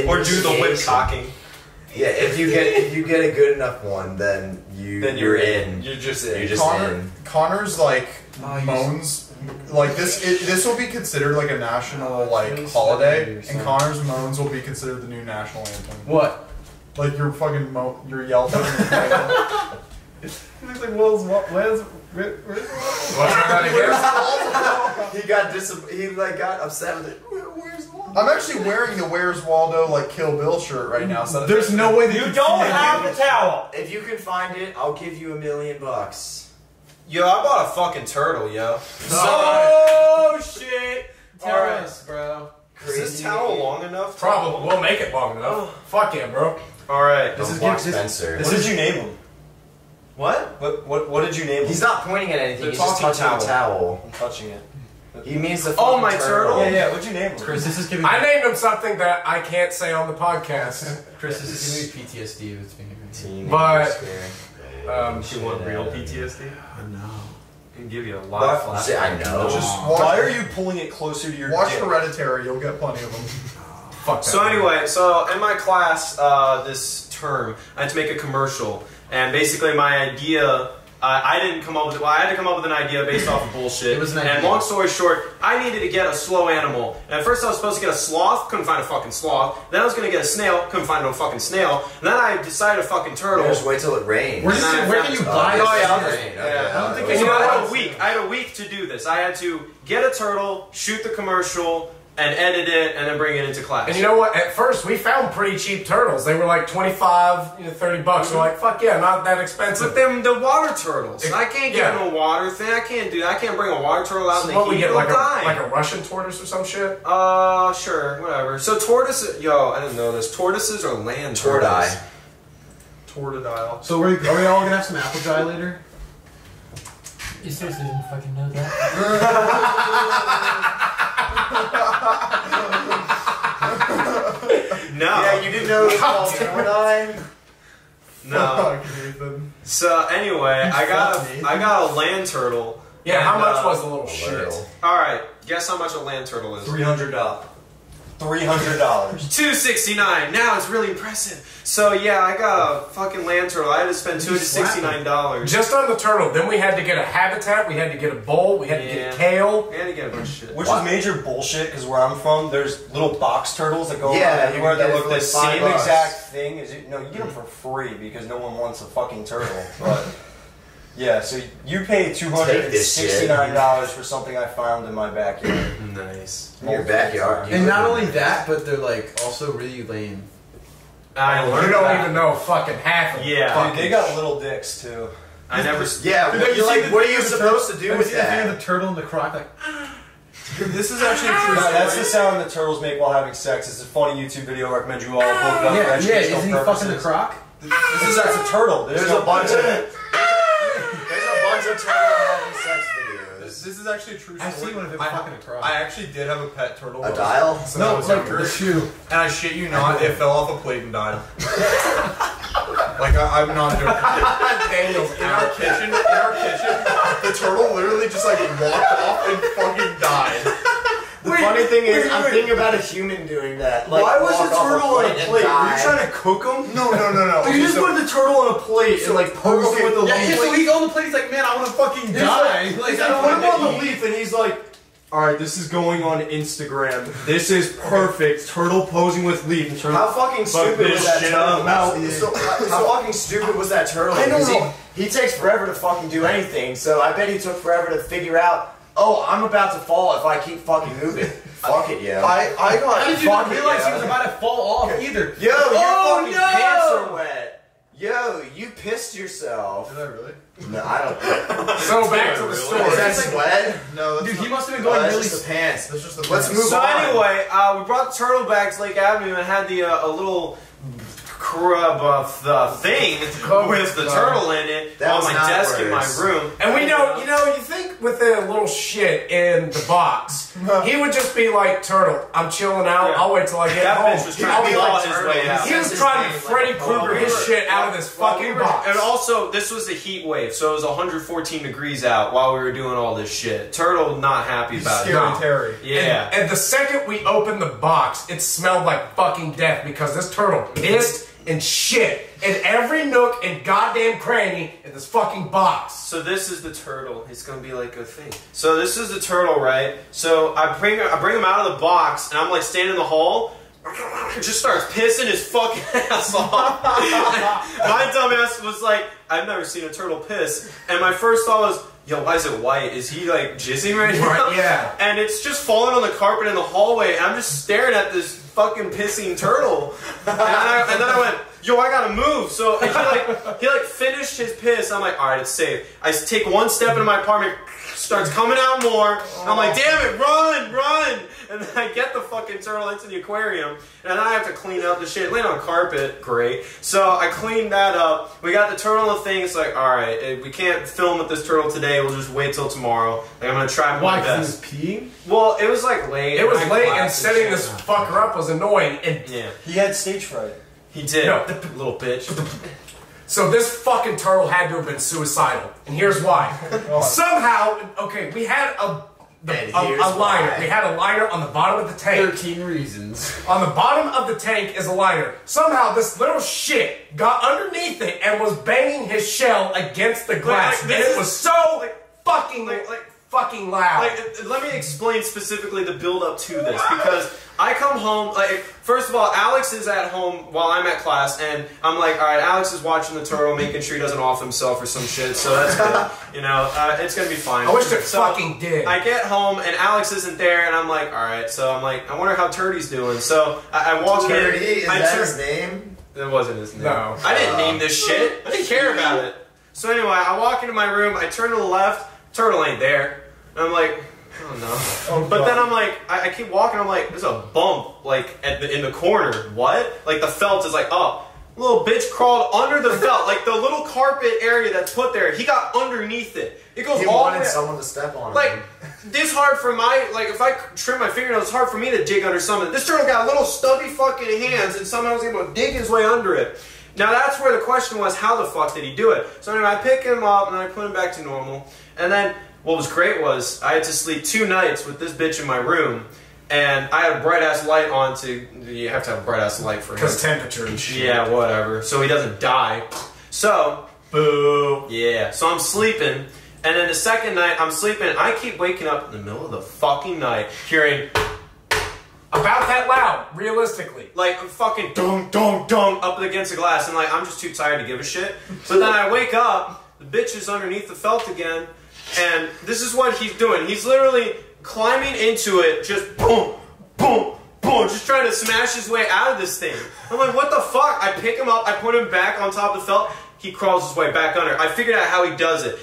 G: Or do the whip
D: initiation.
G: cocking.
D: Yeah, if you get a good enough one, then you're in.
I: You're just in.
D: You're just in.
E: Connor's like moans. Like this will be considered like a national like holiday, and Connor's moans will be considered the new national anthem.
C: what?
E: Like your fucking your yelping.
C: He looks like where's
B: What's that again?
D: He got upset with it. Where's Waldo?
E: I'm actually wearing the Where's Waldo like Kill Bill shirt right now. So
C: There's no way that
H: You don't have a towel.
D: If you can find it, I'll give you $1 million.
G: Yo, I bought a fucking turtle, yo.
H: Oh shit!
C: Tell
G: Alright.
C: us, bro.
G: Is this towel long enough?
B: Probably. We'll make it long enough. Fuck yeah, bro.
G: Alright.
D: This is
C: Mark
D: Spencer.
I: What did you name him?
G: What?
I: What did you name him?
D: He's not pointing at anything.
G: The
D: He's just
G: talking
D: touching the towel.
I: I'm touching it.
D: He means the
G: Oh,
D: fucking
G: my turtle?
I: Yeah, what'd you name him?
C: Chris, this is giving
B: I named him something that I can't say on the podcast.
C: Chris, this is giving me PTSD. If it's being
D: Teenage
B: But-
D: scary.
G: You want real PTSD?
C: I know.
G: Can give you a lot of
D: Shit, I know.
E: Just
I: Why are
E: watch,
I: you pulling it closer to your
E: watch
I: dick?
E: Hereditary. You'll get plenty of them.
B: Fuck that.
G: So anyway, so in my class this term, I had to make a commercial, and basically my idea, I didn't come up with it. Well, I had to come up with an idea based off of bullshit.
C: It was an
G: and
C: idea.
G: long story short, I needed to get a slow animal. And at first I was supposed to get a sloth, couldn't find a fucking sloth. Then I was gonna get a snail, couldn't find no fucking snail. And then I decided a fucking turtle.
D: Just wait till it rains.
C: Where,
G: And then I
C: where
G: found-
C: can you
D: Oh,
C: buy
G: Oh,
C: it?
G: yeah, I'll
D: Rain,
G: just-
D: okay.
C: I don't think
G: And
C: it's
G: you know, I had
C: a
G: a week. I had a week to do this. I had to get a turtle, shoot the commercial, and edit it, and then bring it into class.
B: And you know what? At first, we found pretty cheap turtles. They were like 25, $30 bucks. We're like, fuck yeah, not that expensive.
G: But them, the water turtles. I can't get
B: Yeah.
G: no water thing. I can't do that. I can't bring a water turtle out
B: So
G: in
B: what
G: the
B: we
G: heat.
B: get,
G: They'll
B: like
G: die.
B: a Russian tortoise or some shit?
G: Sure, whatever. So tortoises, yo, I didn't know this. Tortoises are land turtles.
E: Tortodile.
C: So are we all gonna have some apple pie later?
F: You seriously didn't fucking know that?
G: No.
D: Yeah, you didn't know it was called Tortodile?
G: No.
E: Fuck, Nathan.
G: So anyway, I got a land turtle.
B: Yeah,
G: and,
B: how much was the little shit?
D: Little.
G: All right, guess how much a land turtle is?
I: $300.
G: $269. Now it's really impressive. So yeah, I got a fucking land turtle. I had to spend $269.
B: Just on the turtle. Then we had to get a habitat, we had to get a bowl, we had to get kale.
G: I had to get a bunch of shit.
I: Which is major bullshit, because where I'm from, there's little box turtles that go
D: Yeah,
I: around
D: you
I: everywhere
D: can get
I: that
D: it
I: look
D: for
I: the
D: like
I: same
D: $5.
I: exact thing. No, you get them for free because no one wants a fucking turtle. But yeah, so you pay $269 for something I found in my backyard.
G: Nice.
D: In your backyard.
C: And not only that, but they're like also really lame.
G: I
B: You
G: learned
B: don't
G: that.
B: even know fucking half of them.
G: Yeah.
I: Dude, they got little dicks too.
G: I never.
D: Yeah,
C: Dude,
D: what,
C: have you
D: you're
C: seen
D: like,
C: the
D: what are
C: thing
D: you
C: of the
D: supposed to
C: turtle?
D: do
C: Have
D: with
C: you seen the thing
D: that?
C: of the turtle and the croc? Like,
E: This is actually a true story.
I: That's the sound that turtles make while having sex. It's a funny YouTube video. I recommend you all look it up for
C: yeah,
I: educational
C: isn't he fucking the
I: purposes.
C: croc?
I: That's a turtle.
D: There's a bunch of turtle having sex videos.
E: This is actually a true story.
C: I've seen one of them
E: I-
C: fucking a croc.
E: I actually did have a pet turtle.
D: A dial?
E: Since I
C: No,
E: was
C: it's like
E: younger.
C: the shoe.
E: And I shit you not, it fell off a plate and died. Like I'm not joking. Daniel's in our kitchen. The turtle literally just like walked off and fucking died.
I: The funny thing is, I'm thinking about a human doing that. Like,
A: why was the turtle on a plate? Were you
I: die.
A: trying to cook him?
E: No.
A: You just put the turtle on a plate and like posed it with the leaf.
C: So he's on the plate. He's like, man, I want to fucking die.
A: Like, I put him on the leaf, and he's like, "All right, this is going on Instagram. This is perfect. Turtle posing with leaf."
I: How fucking stupid was that turtle? How fucking stupid was that turtle?
A: I don't know.
I: He takes forever to fucking do anything, so I bet he took forever to figure out, oh, I'm about to fall if I keep fucking moving. Fuck it, yeah.
E: I got.
C: How did you not realize he was about to fall off either?
I: Yo, your fucking pants are wet. Yo, you pissed yourself.
E: Did I really?
I: No, I don't.
B: So back to the story.
I: Is that sweat?
E: No,
C: Dude, he must have been going
I: That's
C: really.
I: just the pants.
E: That's just the
I: Let's
E: pants.
I: move
G: So
I: on.
G: anyway, we brought the turtle back to Lake Avenue and had the a little thing with the turtle in it
I: That
G: on
I: was
G: my
I: not
G: desk in my
I: worse.
G: room.
B: And we know, you think with the little shit in the box, he would just be like, Turtle, I'm chilling out.
G: Yeah.
B: I'll wait till I get
G: That
B: home.
G: bitch was trying to claw his way out.
B: He was trying to Freddy Krueger his shit out of this fucking box.
G: And also, this was a heat wave, so it was 114 degrees out while we were doing all this shit. Turtle not happy about it.
E: Scary Terry.
G: Yeah.
B: And the second we opened the box, it smelled like fucking death because this turtle pissed and shit in every nook and goddamn cranny in this fucking box.
G: So this is the turtle. It's gonna be like a thing. So this is the turtle, right? So I bring him out of the box, and I'm like standing in the hall. It just starts pissing his fucking ass off. My dumbass was like, I've never seen a turtle piss, and my first thought was, yo, why is it white? Is he like jizzing right now?
B: Right, yeah.
G: And it's just falling on the carpet in the hallway, and I'm just staring at this fucking pissing turtle. And then I went, yo, I gotta move. So he like finished his piss. I'm like, all right, it's safe. I take one step into my apartment, starts coming out more. I'm like, damn it, run. And then I get the fucking turtle into the aquarium, and then I have to clean up the shit. Laying on carpet, great. So I cleaned that up. We got the turtle and thing. It's like, all right, we can't film with this turtle today. We'll just wait till tomorrow. Like, I'm gonna try my
C: Why?
G: best.
C: Because he was peeing?
G: Well, it was like late.
B: It was
G: I had
B: late, and
G: class
B: setting
G: shit.
B: this fucker up was annoying. And
G: Yeah,
I: He had stage fright.
G: he did.
B: No.
G: Little bitch.
B: so this fucking turtle had to have been suicidal. And here's why. Somehow, okay, we had a liner.
D: why.
B: We had a liner on the bottom of the tank.
C: 13 reasons.
B: On the bottom of the tank is a liner. Somehow this little shit got underneath it and was banging his shell against the glass.
G: like,
B: and
G: this
B: it
G: is-
B: was so fucking fucking loud.
G: Like, let me explain specifically the build up to this, because I come home, like, first of all, Alex is at home while I'm at class, and I'm like, all right, Alex is watching the turtle, making sure he doesn't off himself or some shit, so that's good. You know, it's gonna be fine.
B: I wish it
G: So,
B: fucking did.
G: I get home, and Alex isn't there, and I'm like, all right, so I'm like, I wonder how Turdy's doing. So I walk
D: Turdy,
G: in.
D: is that his name?
G: That wasn't his name.
B: No.
G: I didn't name this shit. I didn't care about it. So anyway, I walk into my room, I turn to the left, turtle ain't there. And I'm like, oh no. But then I'm like, I keep walking, I'm like, there's a bump, like, in the corner. What? Like, the felt is like, oh. Little bitch crawled under the felt, like the little carpet area that's put there. He got underneath it. It goes
D: He
G: all the
D: wanted
G: way.
D: someone to step on
G: Like,
D: him.
G: this hard for my, like, if I trim my fingernails, it's hard for me to dig under something. This turtle got little stubby fucking hands, and somehow was able to dig his way under it. Now, that's where the question was, how the fuck did he do it? So anyway, I pick him up, and I put him back to normal. And then, what was great was, I had to sleep 2 nights with this bitch in my room, and I had a bright-ass light on you have to have a bright-ass light for him.
B: Because temperature and shit.
G: Yeah, whatever. So he doesn't die. So, boo. Yeah. So I'm sleeping, and then the second night I'm sleeping, I keep waking up in the middle of the fucking night, hearing
B: About that loud, realistically.
G: like fucking dong dong dong up against the glass, and like I'm just too tired to give a shit. But then I wake up, the bitch is underneath the felt again, and this is what he's doing. He's literally climbing into it, just boom, boom, boom, just trying to smash his way out of this thing. I'm like, what the fuck? I pick him up, I put him back on top of the felt. He crawls his way back under. I figured out how he does it.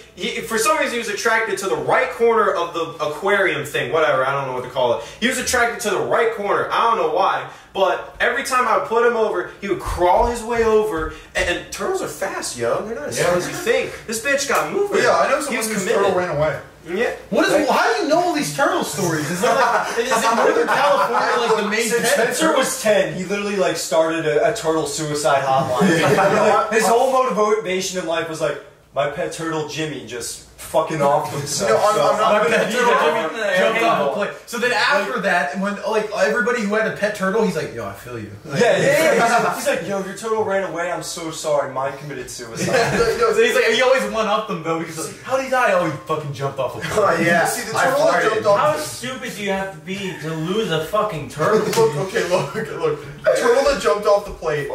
G: For some reason, he was attracted to the right corner of the aquarium thing. Whatever, I don't know what to call it. He was attracted to the right corner. I don't know why. But But every time I would put him over, he would crawl his way over. And turtles are fast, yo. They're not as slow as you think. This bitch got moving.
E: But yeah, I know
G: He
E: someone
G: was
E: whose
G: committed.
E: turtle ran away.
G: Yeah.
C: How do you know all these turtle stories? Is it like is it Northern California like the main
I: Since
C: pet?
I: Spencer was 10, he literally like started a turtle suicide hotline. His whole motivation in life was like, my pet turtle Jimmy just fucking off himself.
E: No, I'm not
C: My
E: gonna
C: pet
E: do
C: turtle
E: it.
C: Jimmy jumped off a plane. So then after that, when like everybody who had a pet turtle, he's like, yo, I feel you. Like,
I: Yeah. He's like, yo, your turtle ran away. I'm so sorry. Mine committed suicide.
C: So he's like, he always one up them though because like, how did he die? Oh, he fucking jumped off a plane.
D: Oh yeah.
E: See, the
D: I
E: turtle that
D: farted.
E: jumped
H: How
E: off.
H: stupid do you have to be to lose a fucking turtle?
E: Look. The turtle that jumped off the plate.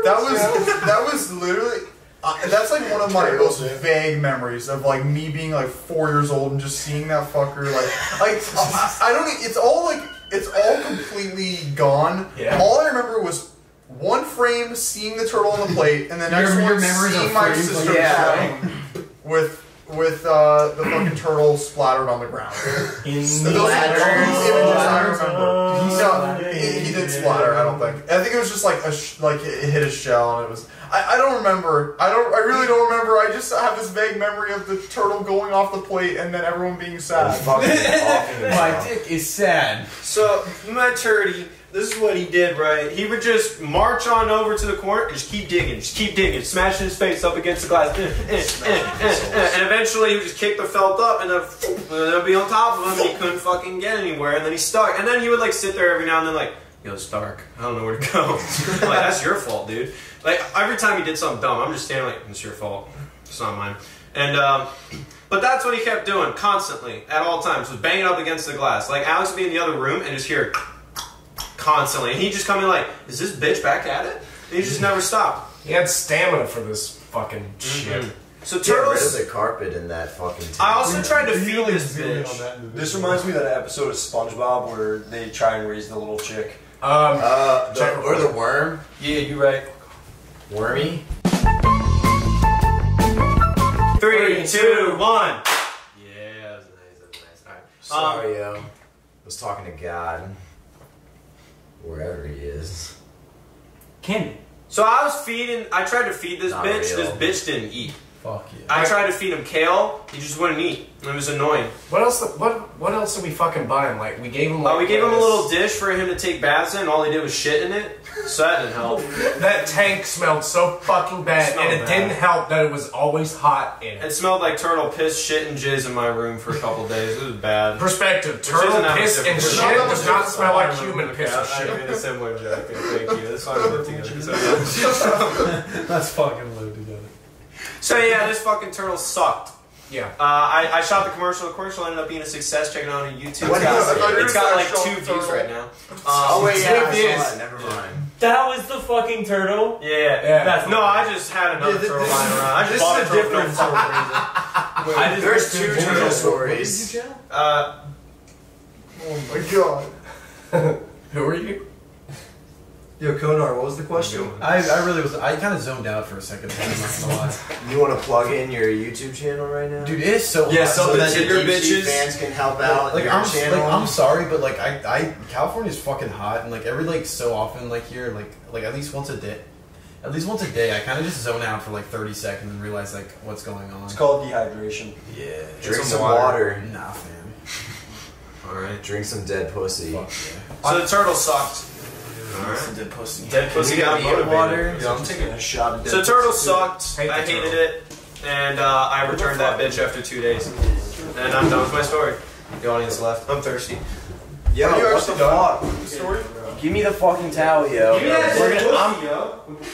E: That was literally. That's like one of my most vague memories of like me being like 4 years old and just seeing that fucker I don't. It's all completely gone.
B: Yeah.
E: All I remember was one frame seeing the turtle on the plate, and the next
C: Your
E: one
C: memories
E: seeing
C: of
E: my
C: frames,
E: sister
D: like, yeah.
E: playing with the fucking turtle splattered on the ground. Those are the only images I remember. He did splatter. I don't think. I think it was just like it hit a shell and it was. I don't remember. I really don't remember. I just have this vague memory of the turtle going off the plate and then everyone being sad.
C: My dick is sad.
G: So, my turdy, this is what he did, right? He would just march on over to the corner and just keep digging, smashing his face up against the glass. And eventually he would just kick the felt up and then be on top of him and he couldn't fucking get anywhere and then he stuck. And then he would like sit there every now and then like, yo, it's dark. I don't know where to go. I'm like, that's your fault, dude. Like, every time he did something dumb, I'm just standing like, it's your fault. It's not mine. And, but that's what he kept doing constantly, at all times, was banging up against the glass. Like, Alex would be in the other room and just hear it constantly. And he'd just come in like, is this bitch back at it? And he just never stopped.
B: He had stamina for this fucking shit.
G: So
D: Get rid of
G: turtles,
D: the carpet in that fucking tank.
G: I also tried to feed this bitch.
I: This reminds me of that episode of SpongeBob where they try and raise the little chick.
D: Or the worm.
I: Yeah, you're right.
D: Wormy.
G: 3, 2, 1. Yeah, that was nice. Alright.
D: Sorry, yo. Was talking to God. Wherever he is.
H: Candy.
G: So I tried to feed this
D: Not
G: bitch.
D: real.
G: This bitch didn't eat.
C: Fuck yeah.
G: I tried to feed him kale. He just wouldn't eat. It was annoying.
B: What else? What else did we fucking buy him? Like we gave him. Like,
G: We gave him a little dish for him to take baths in. All he did was shit in it. So that didn't help.
B: That tank smelled so fucking bad,
G: Smelled
B: and it
G: bad.
B: didn't help that it was always hot in
G: It
B: it.
G: smelled like turtle piss, shit, and jizz in my room for a couple days. It was bad.
B: Perspective:
G: isn't
B: turtle
G: that
B: piss
G: much
B: and
G: different.
B: shit
G: Not that
B: does
G: much
B: not smell like
G: different.
B: human piss and
G: I
B: shit.
G: made a similar joke. Thank you. That's why we live together.
C: That's fucking low together.
G: So yeah, this fucking turtle sucked.
B: Yeah.
G: I shot the commercial. The commercial ended up being a success. Check it out on YouTube.
D: What is it?
G: It's got like
E: Show
G: 2
E: the
G: views
E: turtle.
G: right now.
D: Oh wait, yeah, I
B: it is.
D: saw that. Never mind.
H: That was the fucking turtle?
G: Yeah.
H: That's
G: No, I just had another turtle lying around. I just
I: This
G: bought
I: is a
G: turtle
I: different
G: for no reason.
D: There's 2 turtle stories.
E: Oh my god.
B: Who are you?
I: Yo, Konar, what was the question?
C: I really was. I kind of zoned out for a second. I'm not gonna lie.
D: You want to plug in your YouTube channel right now?
C: Dude, it is so
G: Yeah,
C: hot.
G: some
D: so
G: of the
D: that the
G: Tinder
D: Deep Sea
G: bitches-
D: fans can help out
C: Like
D: your channel.
C: I'm sorry, but like California's fucking hot, and like every like so often like here like at least once a day, I kind of just zone out for like 30 seconds and realize like what's going on.
I: It's called dehydration.
C: Yeah,
D: Drink some water.
C: Nah, fam.
G: Alright.
D: Drink some dead pussy.
C: Fuck yeah.
G: So the turtle sucked.
C: Some dead pussy.
G: Dead pussy got motivated.
D: water.
I: Yeah, I'm taking a shot of dead
G: So turtle
I: pussy.
G: sucked.
B: Hate the
G: I hated
B: turtle.
G: it. And I returned that bitch after 2 days. And I'm done with my story. The audience left. I'm thirsty.
I: Yo,
E: Are you
I: what the
E: actually
I: fuck?
E: Story?
D: Give me the fucking towel, yo.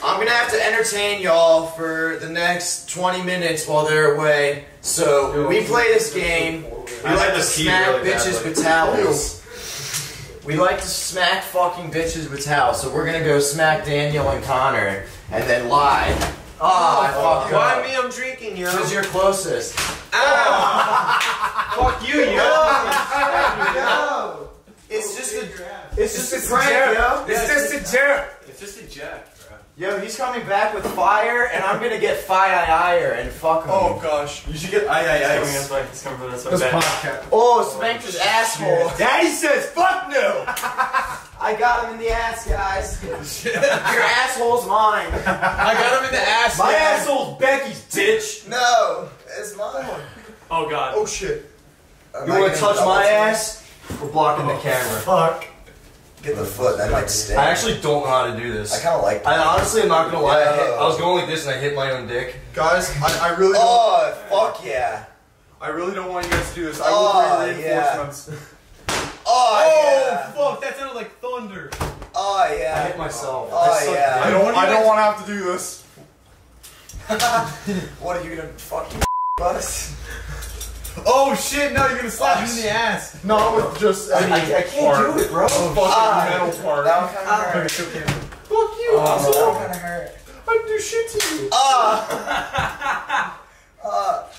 D: I'm gonna have to entertain y'all for the next 20 minutes while they're away. So we play this game. We
G: I
D: like
G: had
D: to
G: to pee
D: smack
G: really
D: bitches
G: badly.
D: with towels. We like to smack fucking bitches with towels. So we're gonna go smack Daniel and Connor and then lie. I fucked
G: Why
D: up.
G: me? I'm drinking, yo.
D: Because you're closest.
G: Fuck you, yo.
D: It's just a
B: It's
D: just a prank, yo.
B: It's just a joke.
G: It's just a jack, bro.
D: Yo, he's coming back with fire, and I'm gonna get fire and fuck him.
E: Oh gosh.
I: You should get aye.
H: He's coming from this
B: This podcast.
D: Oh, spank his asshole.
I: Daddy says fuck no! I got him in the ass, guys. Your asshole's mine.
C: I got him in the ass.
I: My
C: man.
I: asshole's Becky's, bitch. No, it's mine.
H: Oh god.
E: Oh shit.
I: You want to touch my ass?
G: We're blocking the camera.
I: Fuck. Get the foot. That might stay.
G: I actually don't know how to do this.
I: I kind of like that.
G: I honestly am not gonna lie. I was going like this and I hit my own dick.
E: Guys, I really don't.
I: Oh, fuck yeah.
E: I really don't want you guys to do this. I will bring reinforcements.
I: Oh,
C: Fuck, that sounded like thunder.
I: Oh,
G: I
I: yeah.
G: hit myself.
I: Oh, yeah.
E: I don't want to have to do this.
I: What are you gonna fucking us?
C: Oh shit, no, you're gonna slap him in the ass.
E: Not with just any
I: I can't do it, bro.
E: fucking metal part.
I: That one kind of hurt.
E: Fuck you,
I: That
E: asshole.
I: one kind of hurt.
E: I didn't do shit to you.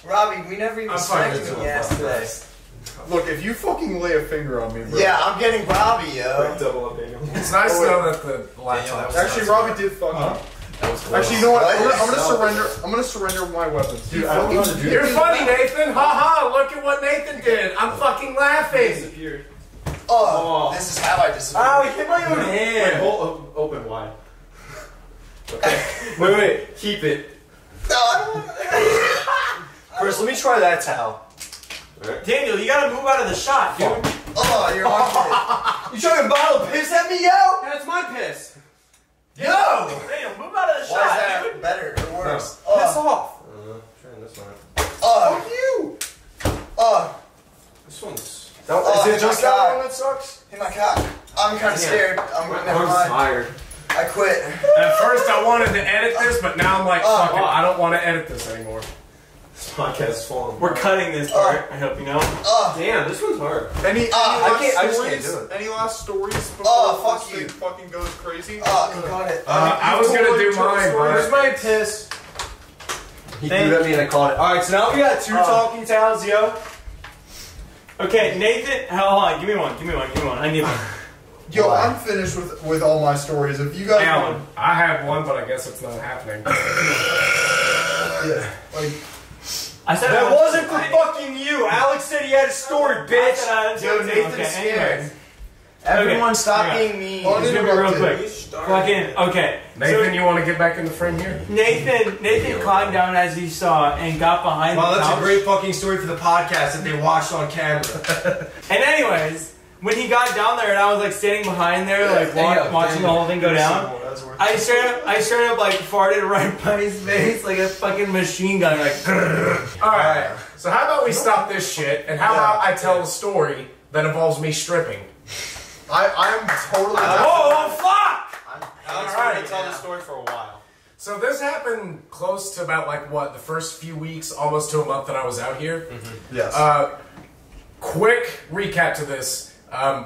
I: Robbie, we never even smacked you in the ass today.
E: Look, if you fucking lay a finger on me, bro.
I: Yeah, I'm getting Robbie, yo.
G: Double up, Daniel.
B: It's nice to know that the laptop.
E: Actually, Robbie did fuck up. Actually, you know what? I'm gonna surrender my weapons.
G: Dude, I don't know how to do
B: You're
G: this.
B: funny, Nathan. Ha ha! Look at what Nathan did. I'm fucking laughing.
I: Oh, this is how I disappear.
H: Oh, he hit my own
G: Wait,
H: hand.
G: open wide. Okay. Wait. Keep it.
I: No, I don't want
G: First, let me try that towel.
H: Daniel, you gotta move out of the shot, dude.
I: Oh, you're on
G: You trying to bottle piss at me, yo? That's my piss.
I: it. Yo!
H: Daniel, move out of the
I: Why is
H: shot,
I: that
H: dude.
I: better or worse?
G: Piss off. Trying this one.
I: Fuck you!
G: This one's.
I: Is it just that one
E: that sucks?
I: Hit my cock. I'm kind of scared.
G: My
I: Never
G: arm's
I: mind.
G: tired.
I: I quit.
B: At first, I wanted to edit this, but now I'm like, fuck it. I don't want to edit this anymore.
G: This podcast is falling.
H: We're cutting this part, I hope you know.
G: Damn, this one's hard.
E: Any
G: I
E: last
G: just can't
E: stories?
G: do it.
E: Any last stories before
I: Fuck
E: this
I: you.
E: thing fucking goes crazy?
I: You got it.
B: I was gonna do mine,
G: Where's
B: but
G: my piss? He threw it at me and I caught it. Alright, so now we got two talking towels, yo.
H: Okay, Nathan, hold on, give me one. I need one.
E: Yo, I'm finished with all my stories. If you guys
B: Alan, I have one, but I guess it's not happening.
E: like,
H: I said
G: That wasn't for fucking you. Alex said he had a story, bitch.
I: Yo, Nathan's
H: okay,
I: scared.
H: anyways.
I: Everyone stop
H: Okay.
I: being mean.
H: It's gonna be real
E: uninterrupted.
H: quick. Fucking, okay.
B: Nathan, you want to get back in the frame here?
H: Nathan climbed down as you saw and got behind
G: Well,
H: the
G: that's
H: couch.
G: a great fucking story for the podcast that they watched on camera.
H: And anyways, when he got down there and I was like standing behind there, like watching the whole thing go down, I straight up like farted right by his face like a fucking machine gun, like.
B: Alright, so how about we stop this shit, and how about I tell a story that involves me stripping?
E: I'm totally.
H: Oh fuck!
G: Alex, we're gonna tell this story for a while.
B: So this happened close to about like what, the first few weeks, almost to a month that I was out here.
E: Yes.
B: Quick recap to this.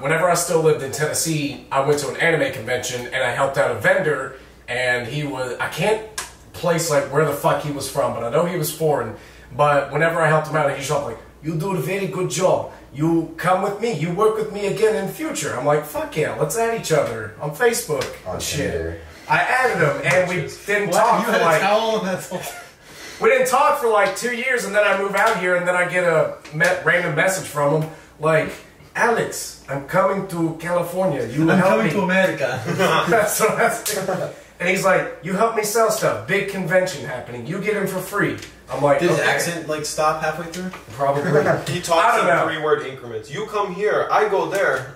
B: Whenever I still lived in Tennessee, I went to an anime convention and I helped out a vendor, and he was, I can't place like where the fuck he was from, but I know he was foreign. But whenever I helped him out, he shot like, "You do a very good job. You come with me. You work with me again in the future." I'm like, "Fuck yeah, let's add each other on Facebook and shit."
I: Tinder.
B: I added him, and we didn't talk for like. We didn't talk for like 2 years, and then I move out here, and then I get a random message from him, like, "Alex, I'm coming to California. You
C: I'm
B: help
C: coming
B: me."
C: to America.
B: And he's like, "You help me sell stuff. Big convention happening. You get in for free." I'm like,
C: Did his
B: "Okay."
C: accent like stop halfway through?
B: Probably.
G: He
B: I
G: talks
B: don't
G: in
B: know.
G: 3-word increments. You come here, I go there.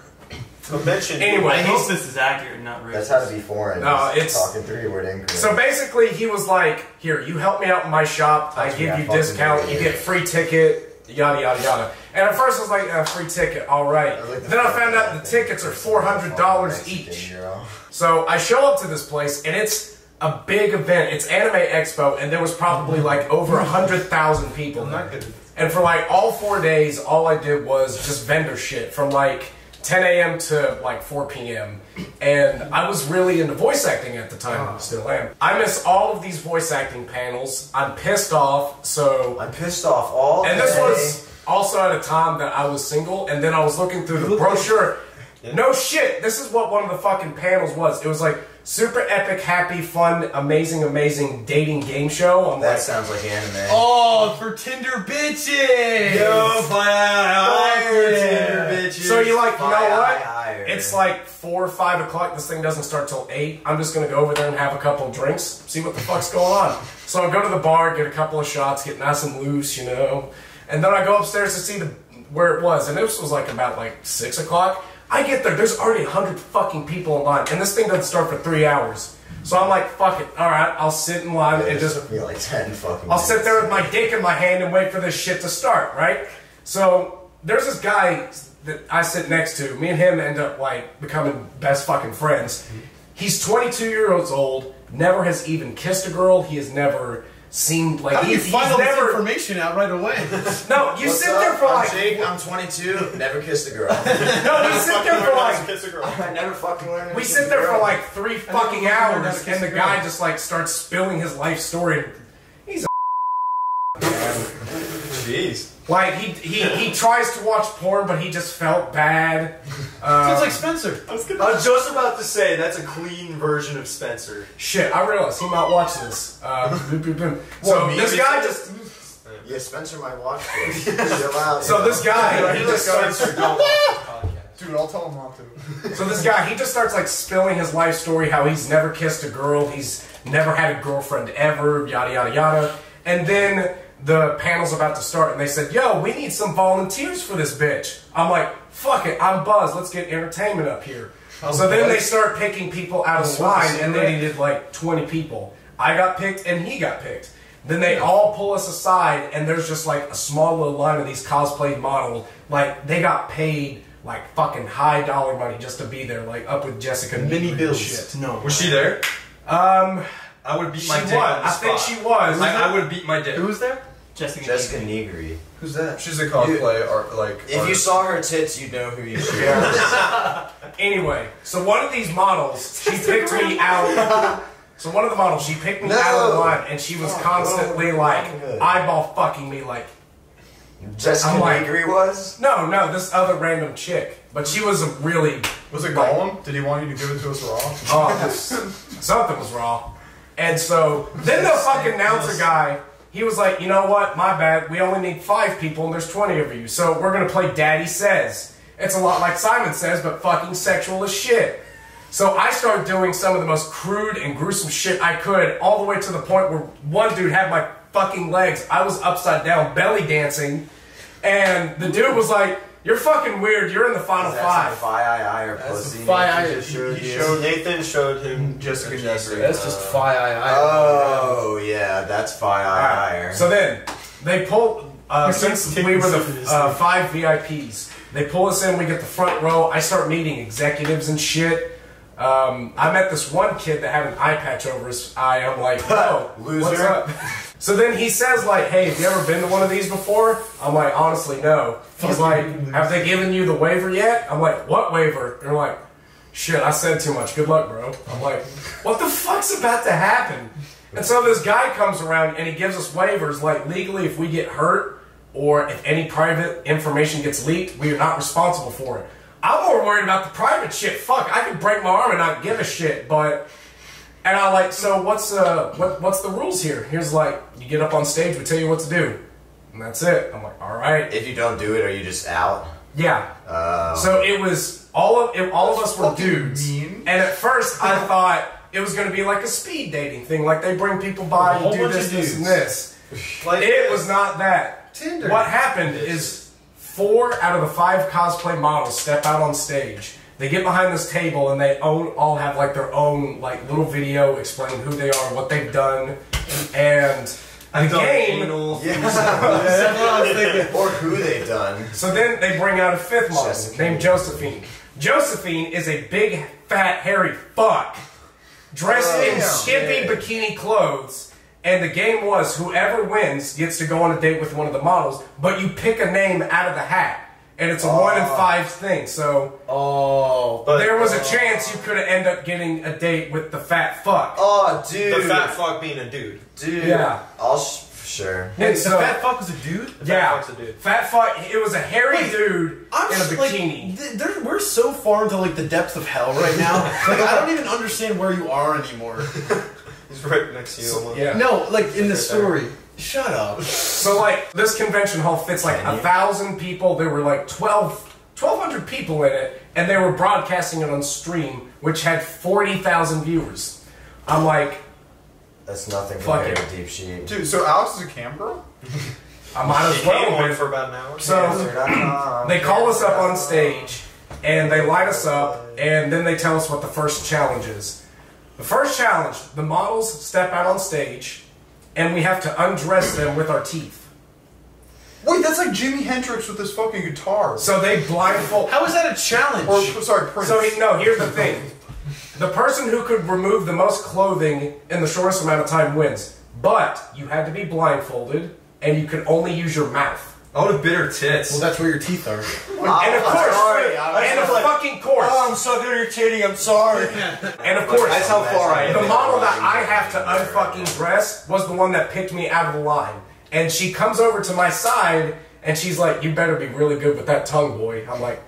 G: Convention.
B: Anyway,
H: I hope this is accurate, not racist.
I: That's how to be foreign.
B: No,
I: Just
B: it's-
I: talking 3-word increments.
B: So basically, he was like, "Here, you help me out in my shop. I
I: Touch me,
B: give
I: I
B: you
I: fucking
B: discount.
I: do
B: You
I: it."
B: get free ticket. Yada yada yada." And at first, I was like, "Free ticket, all right."
I: I was like,
B: Then I found out the tickets are $400 each. So I show up to this place, and it's a big event. It's Anime Expo, and there was probably like over 100,000 people there. And for like all 4 days, all I did was just vendor shit from like 10 a.m. to like 4 p.m. And I was really into voice acting at the time, still am. I miss all of these voice acting panels. I'm pissed off, so...
I: I'm pissed off all
B: And this
I: day.
B: was also at a time that I was single, and then I was looking through the brochure. No shit, this is what one of the fucking panels was. It was like, super epic, happy, fun, amazing, amazing dating game show. I'm
I: That
B: like,
I: sounds like anime.
C: Oh, for Tinder bitches!
G: Yo, fire
I: Tinder bitches.
B: so you're like, you know what?
I: Fire.
B: it's like 4 or 5 o'clock. This thing doesn't start till 8. I'm just gonna go over there and have a couple of drinks, see what the fuck's going on. So I go to the bar, get a couple of shots, get nice and loose, you know. And then I go upstairs to see where it was, and this was like about like 6 o'clock. I get there, there's already 100 fucking people in line, and this thing doesn't start for 3 hours. So I'm like, fuck it, alright, I'll sit in line and just...
D: Be like 10 fucking
B: I'll sit there with my dick in my hand and wait for this shit to start, right? So there's this guy that I sit next to. Me and him end up like becoming best fucking friends. He's 22 years old, never has even kissed a girl. He has never seen like
C: How do you find all
B: never,
C: this information out right away?
B: No, you sit there for like
D: Jake, I'm 22, never kissed a girl.
B: no, we sit there for like
G: Kiss a girl.
D: I never fucking learned.
B: we sit there for like 3 fucking hours, and the guy just like starts spilling his life story. He's a
G: Jeez.
B: like he tries to watch porn, but he just felt bad.
C: Sounds like Spencer.
G: I was just about to say that's a clean version of Spencer.
B: Shit, I realized he might watch this. So
D: me?
B: this guy just.
D: Yeah, Spencer might watch this. Chill out.
B: So this guy, he just starts.
E: Dude, I'll tell him not to.
B: So this guy, he just starts like spilling his life story, how he's never kissed a girl, he's never had a girlfriend ever, yada yada yada. And then the panel's about to start, and they said, "Yo, we need some volunteers for this bitch." I'm like, "Fuck it, I'm buzzed. Let's get entertainment up here." So then they start picking people out of the line, and they needed like 20 people. I got picked, and he got picked. Then they all pull us aside, and there's just like a small little line of these cosplay models. Like they got paid like fucking high dollar money just to be there, like up with Jessica.
C: Mini bills.
B: Shit.
C: No.
G: Was she there?
B: I
G: I would have beat
B: she
G: my
B: was.
G: dick on the
B: I think
G: spot.
B: she was.
G: I would have beat my dick.
C: Who was there?
D: Jessica Negri.
C: Who's that?
E: She's a cosplay art, like.
D: If you
E: artist.
D: saw her tits, you'd know who you are.
B: Anyway, so one of these models, she picked me out. So one of the models, she picked me out of the line, and she was constantly like eyeball fucking me, like.
D: Jessica
B: I'm like-
D: Negri was?
B: No, this other random chick, but she was a really.
E: Was it Gollum? Did he want you to give it to us raw?
B: Oh, something was wrong. And so then the fucking announcer guy, he was like, "You know what? My bad. We only need 5 people, and there's 20 of you. So we're gonna play Daddy Says." It's a lot like Simon Says, but fucking sexual as shit. So I started doing some of the most crude and gruesome shit I could, all the way to the point where one dude had my fucking legs. I was upside down, belly dancing, and the dude was like, "You're fucking weird. You're in the final 5."
D: Fi or pussy.
G: Nathan showed him
E: Jessica
G: Jessica.
E: Negri.
C: That's just fire.
D: Oh, yeah, that's Fi.
B: So then they pull. Since we were the 5 VIPs, they pull us in. We get the front row. I start meeting executives and shit. I met this one kid that had an eye patch over his eye. I'm like, "Oh,
D: Loser."
B: what's up?" So then he says, like, "Hey, have you ever been to one of these before?" I'm like, "Honestly, no." He's like, "Have they given you the waiver yet?" I'm like, "What waiver?" And they're like, "Shit, I said too much. Good luck, bro." I'm like, "What the fuck's about to happen?" And so this guy comes around and he gives us waivers, like legally if we get hurt or if any private information gets leaked, we are not responsible for it. I'm more worried about the private shit. Fuck, I could break my arm and not give a shit, but... And I'm like, "So what's the rules here?" Here's like, you get up on stage, we tell you what to do. And that's it. I'm like, alright.
D: If you don't do it, are you just out?
B: Yeah. So it was, all of us were dudes.
E: mean.
B: And at first I thought it was going to be like a speed dating thing. Like they bring people by and do this, this, and this.
G: Like
B: It was not that.
C: Tinder.
B: What happened is 4 out of the 5 cosplay models step out on stage. They get behind this table and they all have like their own like little video explaining who they are, what they've done, and the game.
D: Or who they've done.
B: So then they bring out a 5th model
D: Jessica.
B: named Josephine. Josephine is a big, fat, hairy fuck dressed in skimpy bikini clothes. And the game was whoever wins gets to go on a date with one of the models, but you pick a name out of the hat. And it's a 1 in 5 thing, so there was a chance you could have ended up getting a date with the fat fuck.
D: Oh, dude.
G: the fat fuck being a dude.
D: Dude.
B: Yeah.
D: Sure.
B: And
C: The
B: so,
C: fat fuck was a dude?
B: yeah,
G: fuck's a dude.
B: fat fuck. It was a hairy
C: Wait,
B: dude in a
C: just,
B: bikini.
C: Like, we're so far into like the depths of hell right now. Like I don't even understand where you are anymore.
G: He's right next to you. almost.
B: Yeah.
C: No, like in the story. Shut up.
B: So like this convention hall fits like 1,000 people. There were like 12 1,200 people in it, and they were broadcasting it on stream, which had 40,000 viewers. I'm like,
D: That's nothing
B: Fuck
D: compared
B: it.
D: to Deep Sheet.
E: Dude, so Alex is a cam girl?
B: I might as
G: She came
B: well.
G: on for about an hour.
B: So they call us up on stage, and they light us up, and then they tell us what the first challenge is. The first challenge, the models step out on stage, and we have to undress them with our teeth.
E: Wait, that's like Jimi Hendrix with his fucking guitar.
B: So they blindfold.
C: How is that a challenge?
E: Or, sorry, Prince.
B: So no, here's the thing. The person who could remove the most clothing in the shortest amount of time wins. But you had to be blindfolded, and you could only use your mouth.
G: I would have bitter tits.
C: Well, that's where your teeth are.
B: And of course, fucking course.
I: Oh, I'm sucking on your titty, I'm sorry.
B: And of course,
G: That's how far I am.
B: the model that I have to unfucking dress was the one that picked me out of the line. And she comes over to my side, and she's like, "You better be really good with that tongue, boy." I'm like,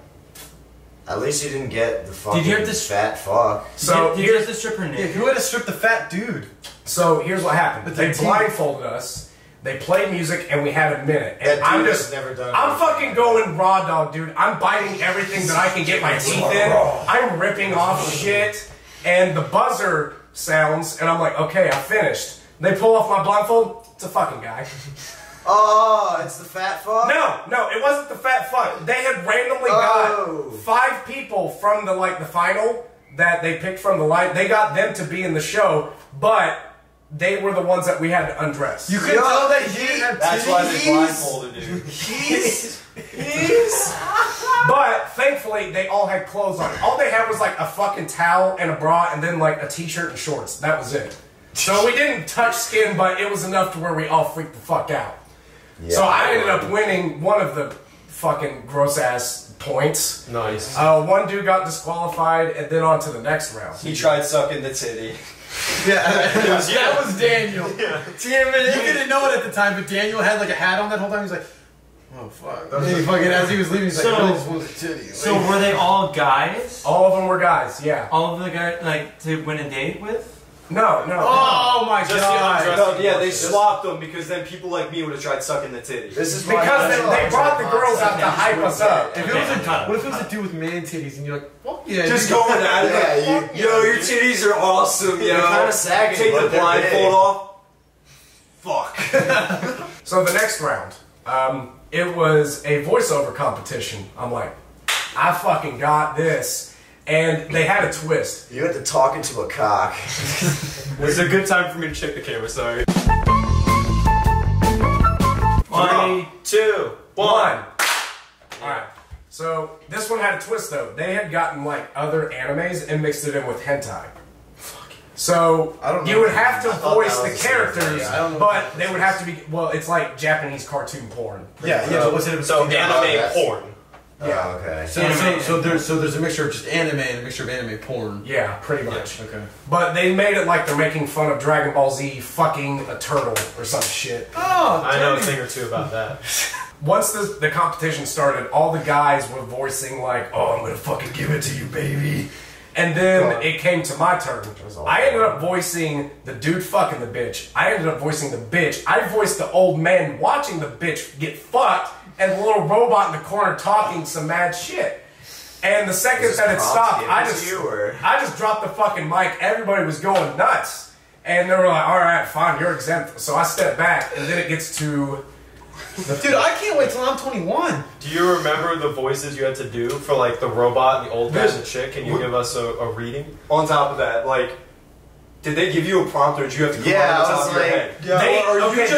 D: At least you didn't get the fucking
H: Did you have to
D: fat fuck.
B: so
H: Did you have to strip her
C: Yeah,
H: naked?
C: who had to strip the fat dude?
B: So here's what happened. They
C: With the
B: blindfolded us. They played music, and we had a minute. And
D: That
B: I'm
D: dude
B: just,
D: has never done
B: I'm
D: anything.
B: fucking going raw dog, dude. I'm biting everything that I can get my teeth in. I'm ripping off shit, and the buzzer sounds, and I'm like, okay, I finished. They pull off my blindfold. It's a fucking guy.
D: Oh, it's the fat fuck?
B: No, it wasn't the fat fuck. They had randomly
D: Oh.
B: got 5 people from the final that they picked from the line. They got them to be in the show, but they were the ones that we had to undress.
C: You could tell that he didn't have
G: That's why they
C: titties.
G: blindfolded you.
B: But thankfully, they all had clothes on. All they had was like a fucking towel and a bra, and then like a t-shirt and shorts. That was it. So we didn't touch skin, but it was enough to where we all freaked the fuck out.
D: Yeah,
B: So I ended up winning one of the fucking gross ass points.
G: Nice.
B: One dude got disqualified, and then on to the next round.
G: He tried sucking the titty.
C: Yeah, that was Daniel.
G: Damn it.
C: You didn't know it at the time, but Daniel had like a hat on that whole time. He's like, oh fuck. And he fucking, as he was leaving, he's like,
H: So-
C: I really just wanted the titty.
H: So were they all guys?
B: All of them were guys, yeah.
H: All of the guys, like, to win a date with?
B: No.
C: Oh my
G: Just
C: god.
G: the undressing. No, yeah, they swapped them because then people like me would have tried sucking the titty.
D: This is
B: Because they brought the girls out to hype us up.
C: If it was what if it was a dude with man titties and you're like, fuck yeah.
G: Just
C: dude.
G: going at it.
D: Yeah,
G: Like, yo, your titties are awesome, yo.
D: They're kinda sagging,
G: Take
D: but
G: the
D: they're
G: blindfold
D: big.
G: off. Fuck.
B: So the next round, it was a voiceover competition. I'm like, I fucking got this. And they had a twist.
D: You had to talk into a cock.
G: It's a good time for me to check the camera, sorry.
H: 3,
G: 2, 1.
B: Alright. So this one had a twist though. They had gotten like other animes and mixed it in with hentai. So
C: I don't know.
B: you would have to
D: thought
B: voice
D: that
B: the
D: was the same thing.
B: characters,
C: Yeah, I don't know.
B: but they would have to be, well, it's like Japanese cartoon porn.
C: Yeah, but what's it?
G: So
D: Oh,
G: anime
D: that's-
G: porn.
D: Oh, okay.
C: So there's a mixture of just anime and a mixture of anime porn.
B: Yeah, pretty much.
C: Okay.
B: But they made it like they're making fun of Dragon Ball Z fucking a turtle or some shit.
C: Oh,
G: I know a thing or two about that.
B: Once the competition started, all the guys were voicing like, "Oh, I'm gonna fucking give it to you, baby." And then it came to my turn. I ended up voicing the dude fucking the bitch. I ended up voicing the bitch. I voiced the old man watching the bitch get fucked, and the little robot in the corner talking some mad shit. And the second
D: Was
B: that
D: this
B: it
D: prompt
B: stopped,
D: given
B: I
D: to
B: just
D: you, or-
B: dropped the fucking mic. Everybody was going nuts, and they were like, "All right, fine, you're exempt." So I stepped back, and then it gets to.
C: dude, I can't wait till I'm 21.
G: Do you remember the voices you had to do for like the robot and the old guy and the chick? Can you give us a reading? On top of that, like, did they give you a prompt or did you have to come
D: Yeah,
G: off the
D: I
G: top
D: was
G: of your
D: like-
G: head?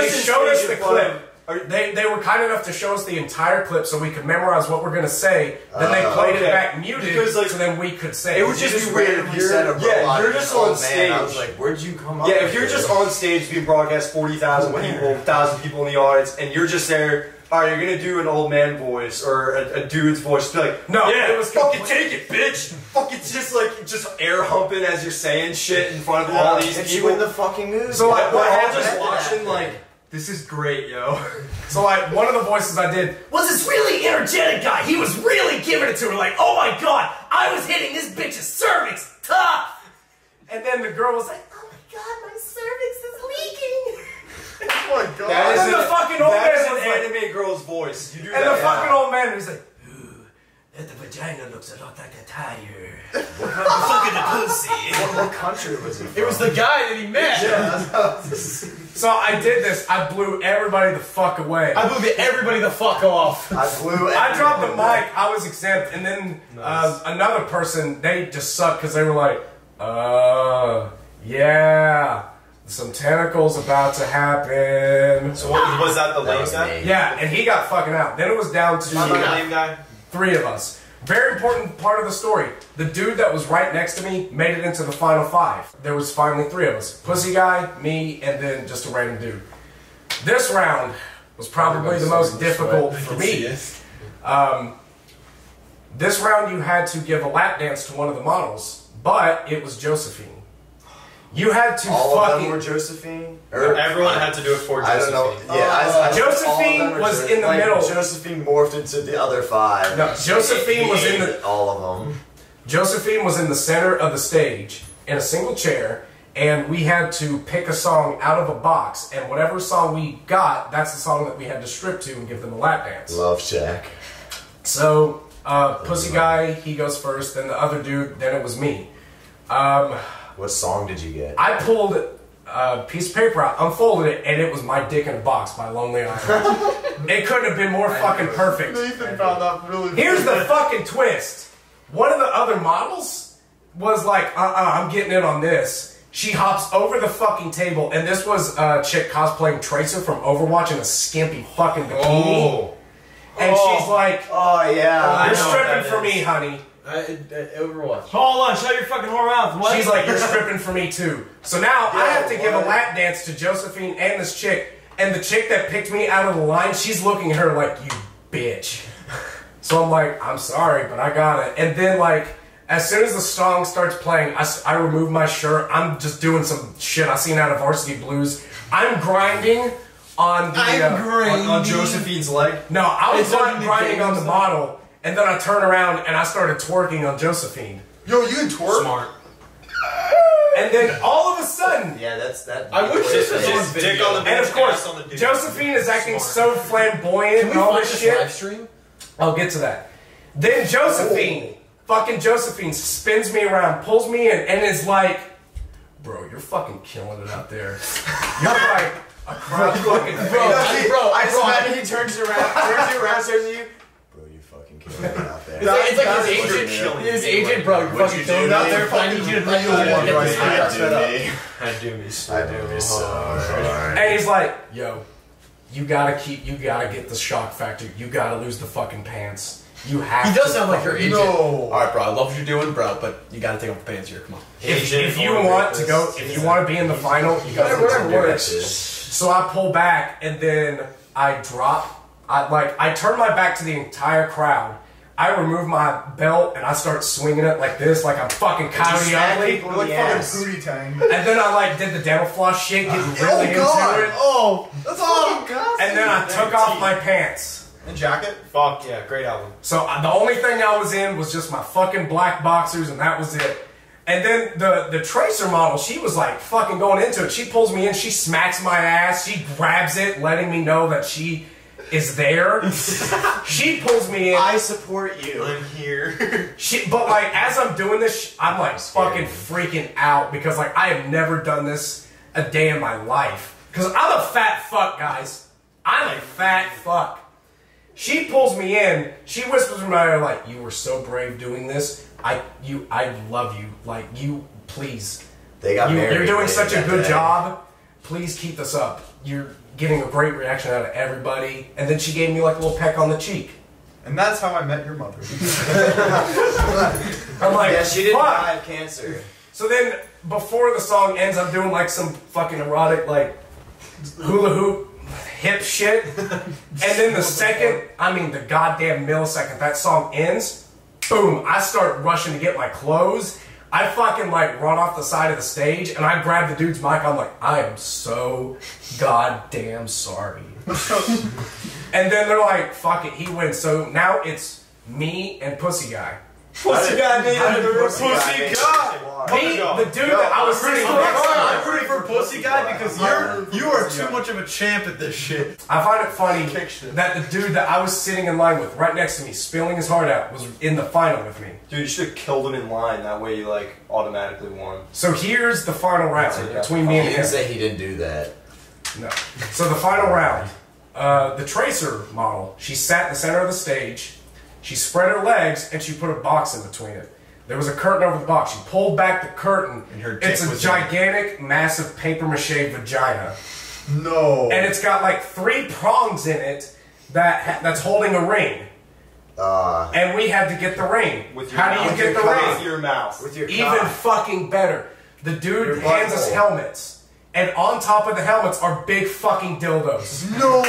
B: They showed us the
G: in front
B: clip.
G: of-
B: They were kind enough to show us the entire clip so we could memorize what we're gonna say. Then they played it
G: okay.
B: back muted,
G: Because, like,
B: so then we could say.
G: it would just be weird if
D: randomly
G: you're,
D: said a
G: yeah,
D: robot
G: you're
D: and
G: just
D: an
G: on
D: old
G: stage.
D: man. I was like, where'd you come up
G: Yeah,
D: with
G: if you're
D: this?
G: just on stage being broadcast 40,000 people, 1,000 people in the audience, and you're just there, all right, you're gonna do an old man voice or a dude's voice, be like,
B: No,
G: yeah,
B: it was
G: fucking take it, bitch. Fucking just air humping as you're saying shit in front of all these
D: Get you
G: people.
D: in the fucking mood.
B: So, like,
G: We're
B: what
G: all
B: happened
G: just
D: after
G: watching
D: that?
G: like, this is great, yo.
B: So like one of the voices I did was this really energetic guy. He was really giving it to her, like, "Oh my god, I was hitting this bitch's cervix, tough." And then the girl was like, "Oh my god, my cervix is leaking."
E: Oh my god.
G: That
B: And
G: is
B: then the fucking old
G: that
B: man
G: is
B: was
G: an
B: like,
G: anime girl's voice. You do
B: and
G: that.
B: the fucking old man was like, "Ooh, The vagina looks a lot like a tire.
D: Fucking a pussy. What country was it from?
C: It was the guy that he met.
B: So I did this. I blew everybody the fuck away.
C: I blew everybody the fuck off.
B: I dropped the mic. I was exempt, and then another person. They just sucked because they were like, yeah, some tentacles about to happen.
G: So what, was that the lame guy?
B: Yeah, and he got fucking out. Then it was down to
G: The lame guy?
B: 3 of us. Very important part of the story. The dude that was right next to me made it into the final 5. There was finally 3 of us. Pussy guy, me, and then just a random dude. This round was probably the most difficult for me. This round you had to give a lap dance to one of the models, but it was Josephine. You had to
D: all
B: fucking...
D: of them were Josephine?
G: Everyone had to do it for Josephine.
D: I don't know. Yeah,
B: Josephine was in the middle.
D: Josephine morphed into the other 5.
B: No, Josephine was in the...
D: All of them.
B: Josephine was in the center of the stage in a single chair, and we had to pick a song out of a box, and whatever song we got, that's the song that we had to strip to and give them a lap dance.
D: Love Shack.
B: So, Pussy Guy, he goes first, then the other dude, then it was me.
D: What song did you get?
B: I pulled a piece of paper out, unfolded it, and it was My Dick in a Box by Lonely Island. It couldn't have been more fucking perfect.
E: Nathan found that really
B: Here's the fucking twist. One of the other models was like, I'm getting in on this. She hops over the fucking table, and this was a chick cosplaying Tracer from Overwatch in a skimpy fucking bikini. And she's like,
D: oh yeah.
B: You're stripping for me, honey.
C: Overwatch.
H: Hold on, shut your fucking whore mouth. What?
B: She's like, you're stripping for me too. So now I have to give a lap dance to Josephine and this chick. And the chick that picked me out of the line, she's looking at her like, you bitch. So I'm like, I'm sorry, but I got it. And then like, as soon as the song starts playing, I remove my shirt. I'm just doing some shit I seen out of Varsity Blues. I'm grinding on the...
G: on Josephine's leg?
B: No, I was grinding on the model. And then I turned around and I started twerking on Josephine.
E: Yo, you can twerk?
G: Smart.
B: And then all of a sudden...
D: Yeah, that's that.
C: I wish this was on
G: Dick
C: video.
G: on the
B: And of course,
G: ass on the dude.
B: Josephine is acting so flamboyant
C: Can we
B: and all
C: find
B: this
C: this
B: shit.
C: live stream?
B: I'll get to that. Then Josephine, fucking Josephine, spins me around, pulls me in, and is like, bro, you're fucking killing it out there. You're like a crowd fucking
D: I just imagine he turns you around, says to you, bro, you fucking killing it out there.
C: It's like his agent, bro. You're fucking killing it out there. I need you to bring you a one.
G: I do me so.
B: And he's like, yo, you gotta get the shock factor. You gotta lose the fucking pants. You have
C: He
B: to
C: does sound like your agent.
E: No.
C: Alright, bro, I love what you're doing, bro, but you gotta take off the pants here. Come on.
B: If you want to go, if you want to be in the final, you gotta
C: Whatever
B: do
C: works.
B: it. So I pull back and then I drop. I turn my back to the entire crowd. I remove my belt and I start swinging it like this, like I'm fucking Coyote Ugly.
E: You're like fucking booty tang.
B: And then I like did the dental floss shit, getting really into it.
E: Oh, that's fucking God.
B: And then I took off my pants.
E: And jacket?
G: Fuck yeah, great album.
B: So the only thing I was in was just my fucking black boxers, and that was it. And then the Tracer model, she was like fucking going into it. She pulls me in, she smacks my ass, she grabs it, letting me know that she is there. She pulls me in.
D: I support you. I'm here.
B: But like as I'm doing this, I'm like fucking freaking out because like I have never done this a day in my life. Because I'm a fat fuck, guys. I'm a fat fuck. She pulls me in. She whispers in my ear like, "You were so brave doing this. I love you. Like you, please.
D: They got married.
B: You're doing
D: later
B: such a
D: that
B: good
D: day.
B: job. Please keep this up. You're getting a great reaction out of everybody." And then she gave me like a little peck on the cheek.
E: And that's how I met your mother.
B: I'm like,
D: Yeah, she didn't
B: fuck.
D: die of cancer.
B: So then, before the song ends, I'm doing like some fucking erotic, like, hula hoop, hip shit. And then the goddamn millisecond that song ends, boom, I start rushing to get my clothes. I fucking like run off the side of the stage and I grab the dude's mic. I'm like, I am so goddamn sorry. And then they're like, fuck it, he wins. So now it's me and Pussy Guy.
G: Pussy guy made it.
D: Pussy guy.
B: Me, the dude that I was sitting
C: I'm rooting for Pussy Guy because you are too much of a champ at this shit.
B: I find it funny that the dude that I was sitting in line with, right next to me, spilling his heart out, was in the final with me.
G: Dude, you should have killed him in line. That way you like automatically won.
B: So here's the final round between me and
D: He
B: him.
D: didn't say he didn't do that.
B: No. So the final round, the Tracer model, she sat in the center of the stage, she spread her legs, and she put a box in between it. There was a curtain over the box. She pulled back the curtain.
C: And her dick
B: it's a
C: was
B: gigantic, massive papier-mâché vagina.
E: No.
B: And it's got like 3 prongs in it that's holding a ring. And we had to get the ring. How do you get the ring?
G: With your mouth.
D: With your
B: Even
D: cock.
B: fucking better. The dude hands us helmets. And on top of the helmets are big fucking dildos.
E: No.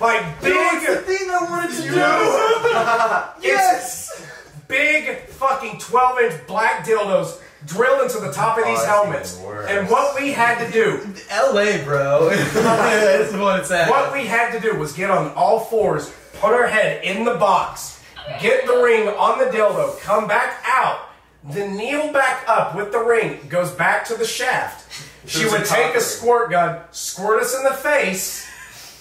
B: Like big.
I: That's the thing I wanted to do.
B: Yes! Big fucking 12-inch black dildos drilled into the top of these
D: that's
B: helmets.
D: even worse.
B: And what we had to do,
C: LA, bro. That's what it's at.
B: what we had to do was get on all fours, put our head in the box, get the ring on the dildo, come back out, then kneel back up with the ring, goes back to the shaft. She would take a squirt gun, squirt us in the face,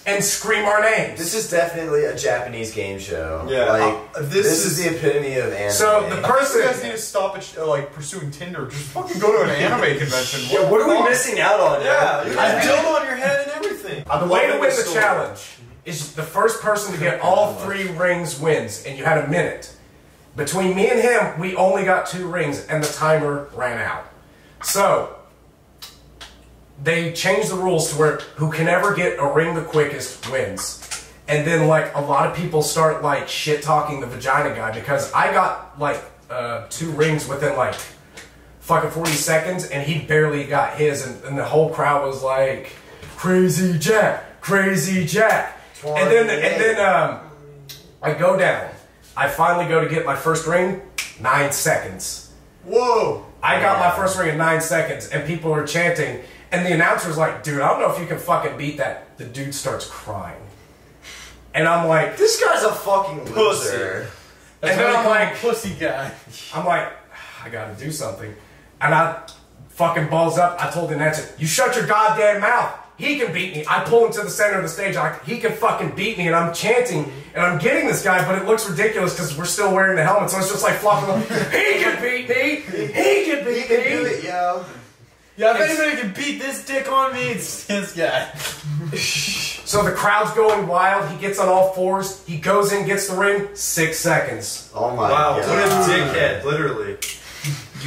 B: and scream our names.
D: This is definitely a Japanese game show.
G: Yeah.
D: Like, this is the epitome of anime.
B: So the
E: You
B: person,
E: guys need to stop like pursuing Tinder. Just fucking go to an anime convention.
I: Yeah, what are we missing out on?
G: Yeah, you got
I: I
G: a dildo on your head and everything.
B: the way to win the challenge is the first person to get all 3 rings wins, and you had a minute. Between me and him, we only got 2 rings, and the timer ran out. So they changed the rules to where who can ever get a ring the quickest wins. And then like a lot of people start like shit talking the vagina guy because I got like 2 rings within like fucking 40 seconds and he barely got his and the whole crowd was like crazy Jack, crazy Jack. And then I go down. I finally go to get my first ring, 9 seconds.
E: Whoa.
B: I got my first ring in 9 seconds and people are chanting. And the announcer's like, dude, I don't know if you can fucking beat that. The dude starts crying. And I'm like,
D: this guy's a fucking loser.
B: and then I'm like,
C: Pussy Guy.
B: I'm like, I gotta do something. And I fucking balls up. I told the announcer, you shut your goddamn mouth. He can beat me. I pull him to the center of the stage. He can fucking beat me. And I'm chanting. And I'm getting this guy, but it looks ridiculous because we're still wearing the helmet. So it's just like flopping. He can beat me. He can beat me.
D: He can do it, yo.
C: Yeah, if anybody can beat this dick on me, it's this guy.
B: So the crowd's going wild. He gets on all fours. He goes in, gets the ring. 6 seconds.
D: Oh my
G: Wow,
D: god.
G: what a dickhead, literally.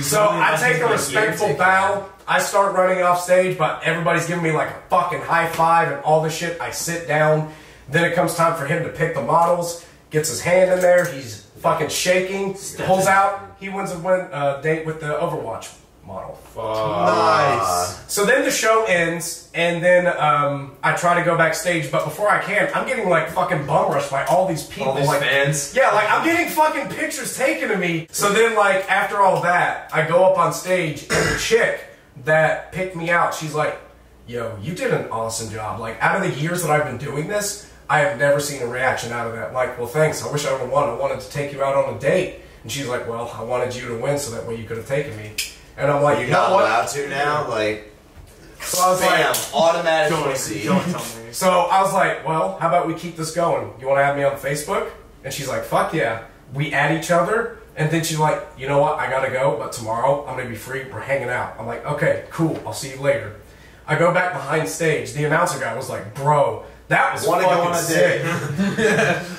B: So I take a respectful bow. I start running off stage, but everybody's giving me like a fucking high five and all this shit. I sit down. Then it comes time for him to pick the models. Gets his hand in there. He's fucking shaking. Pulls out. He wins a date with the Overwatch model.
E: Nice.
B: So then the show ends, and then I try to go backstage, but before I can, I'm getting like fucking bum rushed by all these people.
G: All these
B: like,
G: fans.
B: yeah, like I'm getting fucking pictures taken of me. So then like after all that, I go up on stage, and the chick that picked me out, she's like, yo, you did an awesome job. Like out of the years that I've been doing this, I have never seen a reaction out of that. I'm like, well thanks, I wish I would have won. I wanted to take you out on a date. And she's like, well, I wanted you to win so that way you could have taken me. And I'm like,
D: You're
B: you know
D: not
B: what?
D: allowed to now? Like,
B: So I was
D: bam,
B: like,
D: automatic pussy.
B: so I was like, well, how about we keep this going? You want to have me on Facebook? And she's like, fuck yeah. We add each other. And then she's like, you know what? I got to go. But tomorrow I'm going to be free. We're hanging out. I'm like, okay, cool. I'll see you later. I go back behind stage. The announcer guy was like, bro, that was
D: Wanna go
B: fucking
D: on a
B: sick.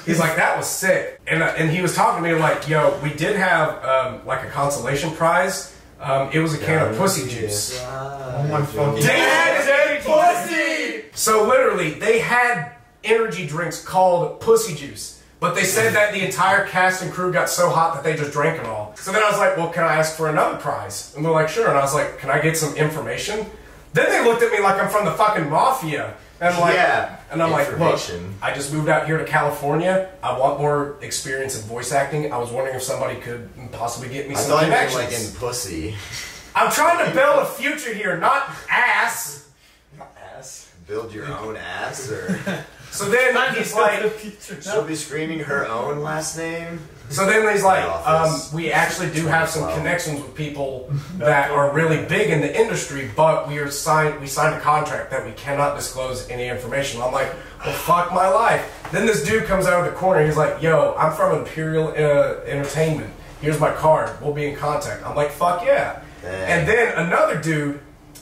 B: He's like, that was sick. And he was talking to me like, yo, we did have like a consolation prize. It was a can of pussy juice.
E: Oh my fucking.
B: They had pussy! So literally, they had energy drinks called pussy juice. But they said that the entire cast and crew got so hot that they just drank it all. So then I was like, well, can I ask for another prize? And they're like, sure. And I was like, can I get some information? Then they looked at me like I'm from the fucking mafia. And I'm like,
D: Yeah,
B: and I'm like, look,
D: information.
B: I just moved out here to California. I want more experience in voice acting. I was wondering if somebody could possibly get me
D: I
B: some
D: thought you meant
B: connections.
D: like in pussy.
B: I'm trying to build a future here, not ass.
D: Ass? Build your own ass, or
B: So then he's like,
D: She'll be screaming her own last name.
B: so then he's like,
D: Office.
B: we actually do have some connections with people that are really big in the industry, but we signed a contract that we cannot disclose any information. I'm like, well, fuck my life. Then this dude comes out of the corner. He's like, yo, I'm from Imperial Entertainment. Here's my card. We'll be in contact. I'm like, fuck yeah.
D: Dang.
B: And then another dude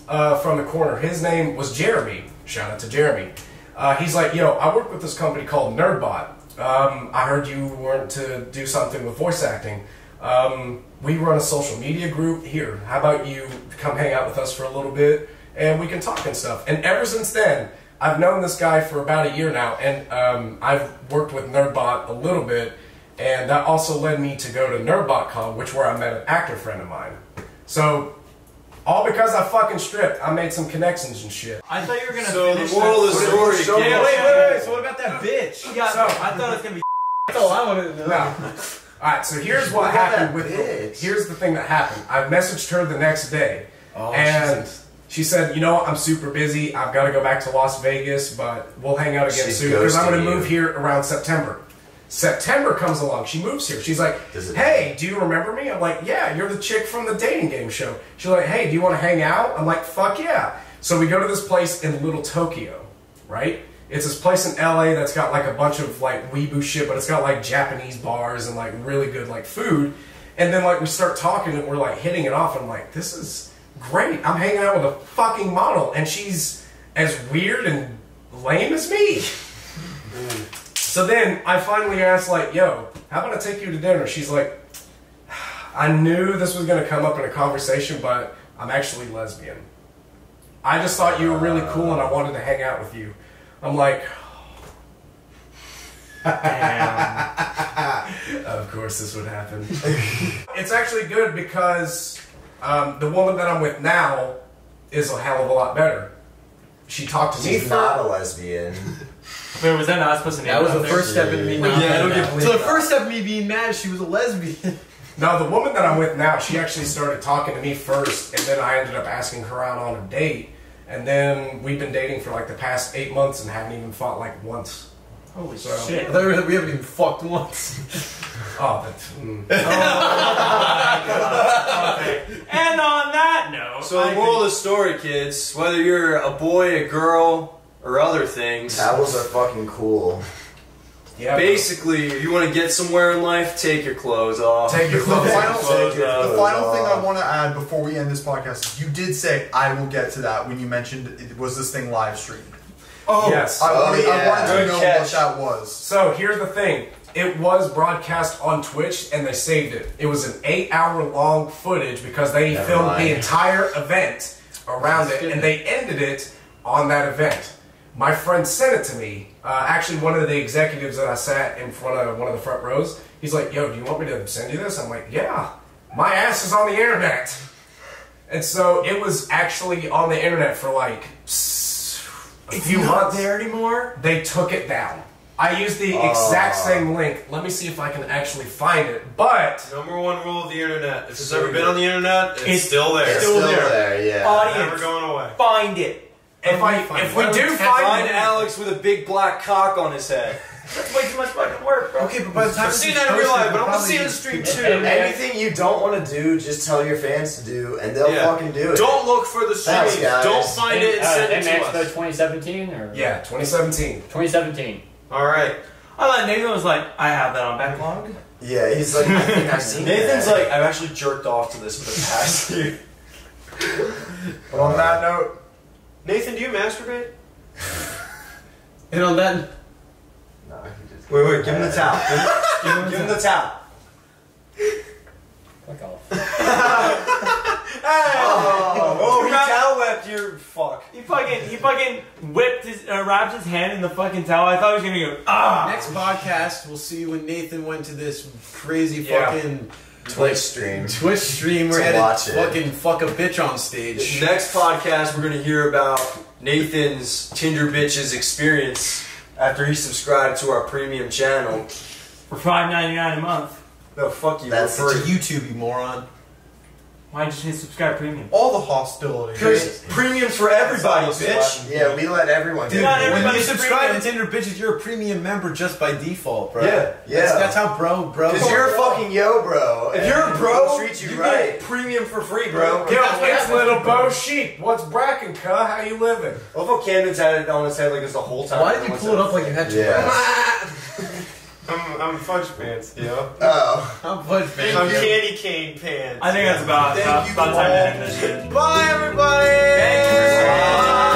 B: from the corner, his name was Jeremy. Shout out to Jeremy. He's like, yo, I work with this company called Nerdbot. I heard you wanted to do something with voice acting. We run a social media group. Here, how about you come hang out with us for a little bit and we can talk and stuff. And ever since then, I've known this guy for about a year now, and I've worked with Nerdbot a little bit, and that also led me to go to NerdbotCon, where I met an actor friend of mine. So, all because I fucking stripped, I made some connections and shit.
H: I thought you were gonna
G: So
H: finish
G: the moral of the story.
H: Yeah,
C: Wait. So what about that bitch?
H: Yeah,
B: So-
H: I thought it was gonna be.
C: That's all I wanted to know.
B: No. Alright, so here's what
D: Look at
B: happened
D: that
B: with
D: bitch.
B: here's the thing that happened. I messaged her the next day,
C: Oh,
B: and she said, you know, I'm super busy. I've got to go back to Las Vegas, but we'll hang out again
D: She's
B: soon because I'm going
D: ghosting
B: to
D: you.
B: move here around September. September comes along. She moves here. She's like,
D: Does it-
B: hey, do you remember me? I'm like, yeah, you're the chick from the dating game show. She's like, hey, do you want to hang out? I'm like, fuck yeah. So we go to this place in Little Tokyo, right? It's this place in LA that's got like a bunch of like weeboo shit, but it's got like Japanese bars and like really good like food. And then like we start talking and we're like hitting it off. And I'm like, this is great. I'm hanging out with a fucking model and she's as weird and lame as me. So then I finally asked like, yo, how about I take you to dinner? She's like, I knew this was going to come up in a conversation, but I'm actually lesbian. I just thought you were really cool and I wanted to hang out with you. I'm like, of course this would happen. It's actually good because the woman that I'm with now is a hell of a lot better. She talked to me
D: She's not a lesbian.
H: Wait, was that not supposed to name
C: That was
H: it out
C: the
H: there?
C: first step in me not
G: Yeah,
C: being
G: don't get
C: mad. So the first step of me being mad is she was a lesbian.
B: No, the woman that I'm with now, she actually started talking to me first, and then I ended up asking her out on a date. And then we've been dating for like the past 8 months and haven't even fought like once.
H: Holy
B: So-
H: shit.
C: I thought we haven't even fucked once.
B: Oh, that's...
H: Okay. And on that note,
G: So the moral of the story, kids, whether you're a boy, a girl, or other things,
D: Towels are fucking cool.
B: Yeah,
G: basically, if you want to get somewhere in life, take your clothes off.
B: take your
E: The
B: clothes
E: final,
B: off.
E: the final thing I want to add before we end this podcast is you did say I will get to that when you mentioned was this thing live streamed.
B: Oh, yes.
E: I wanted
D: yeah.
E: to
G: Good
E: know
G: catch.
E: what that was.
B: So here's the thing. It was broadcast on Twitch and they saved it. It was an 8-hour long footage because they
D: Never
B: filmed
D: mind.
B: the entire event around it and they ended it on that event. My friend sent it to me. Actually, one of the executives that I sat in front of one of the front rows, he's like, yo, do you want me to send you this? I'm like, yeah. My ass is on the internet. And so it was actually on the internet for like a few months.
H: there anymore.
B: They took it down. I used the exact same link. Let me see if I can actually find it. But
G: Number one rule of the internet. If it's ever been on the internet, it's still there.
D: It's still there, yeah.
H: Audience,
G: Never going away.
H: find it.
B: if we do
G: Find
B: find it,
G: Alex with a big black cock on his head.
H: That's way too much fucking work, bro.
C: Okay, but by the time
G: I've seen that in real life, but I'm gonna see it in the stream too.
D: Anything you don't want to do, just tell your fans to do, and they'll
G: Yeah.
D: fucking do it.
G: Don't look for the
D: Thanks,
G: streams.
D: guys.
G: Don't find it and send it to
F: Expo
G: us.
F: 2017 or
B: yeah, 2017.
F: 2017.
G: All right.
H: I thought Nathan was like, I have that on backlog.
D: Yeah, he's like, I think I've seen
G: Nathan's
D: that.
G: like, I've actually jerked off to this for the past year.
E: But on that note,
G: Nathan, do you masturbate?
C: And on that,
D: No, he just-
G: Wait, give him the towel. Give him the towel.
F: Fuck off.
G: Oh, he towel whipped your fuck.
H: He fucking whipped his, wrapped his hand in the fucking towel. I thought he was gonna go, ah.
C: next podcast, we'll see when Nathan went to this crazy
B: Yeah.
C: fucking
D: Twitch stream.
C: Twitch stream where he
D: To
C: had
D: watch
C: to
D: it.
C: fucking fuck a bitch on stage.
G: Next podcast, we're gonna hear about Nathan's Tinder bitches experience after he subscribed to our premium channel.
H: For $5.99 a month.
G: No, fuck you.
D: That's
G: we're
C: It's
G: free.
C: YouTube, you moron.
H: Why just hit subscribe premium?
E: All the hostility.
G: Because premium's for everybody, bitch.
D: Yeah, we let everyone
C: Dude,
D: get
H: Not
D: it.
C: when you
H: everybody's
C: subscribe to
H: premium.
C: Tinder bitches, you're a premium member just by default, bro.
G: Yeah.
C: That's how bro.
D: Because you're a fucking yo, bro.
G: If you're a bro,
D: treat you
G: you
D: right.
G: get premium for free, bro.
B: Yo, it's little Bo Sheep. What's bracking, cuh? How you living?
G: I love how Camden's had it on his head like this the whole time.
C: Why did you pull it up like you had to?
D: Yeah.
G: I'm fudge pants, yo.
D: Oh.
C: I'm fudge, man.
G: I'm candy cane pants.
H: I think that's about
G: Thank you
H: time to
G: all.
H: end this shit.
G: Bye, everybody.
H: Thank you.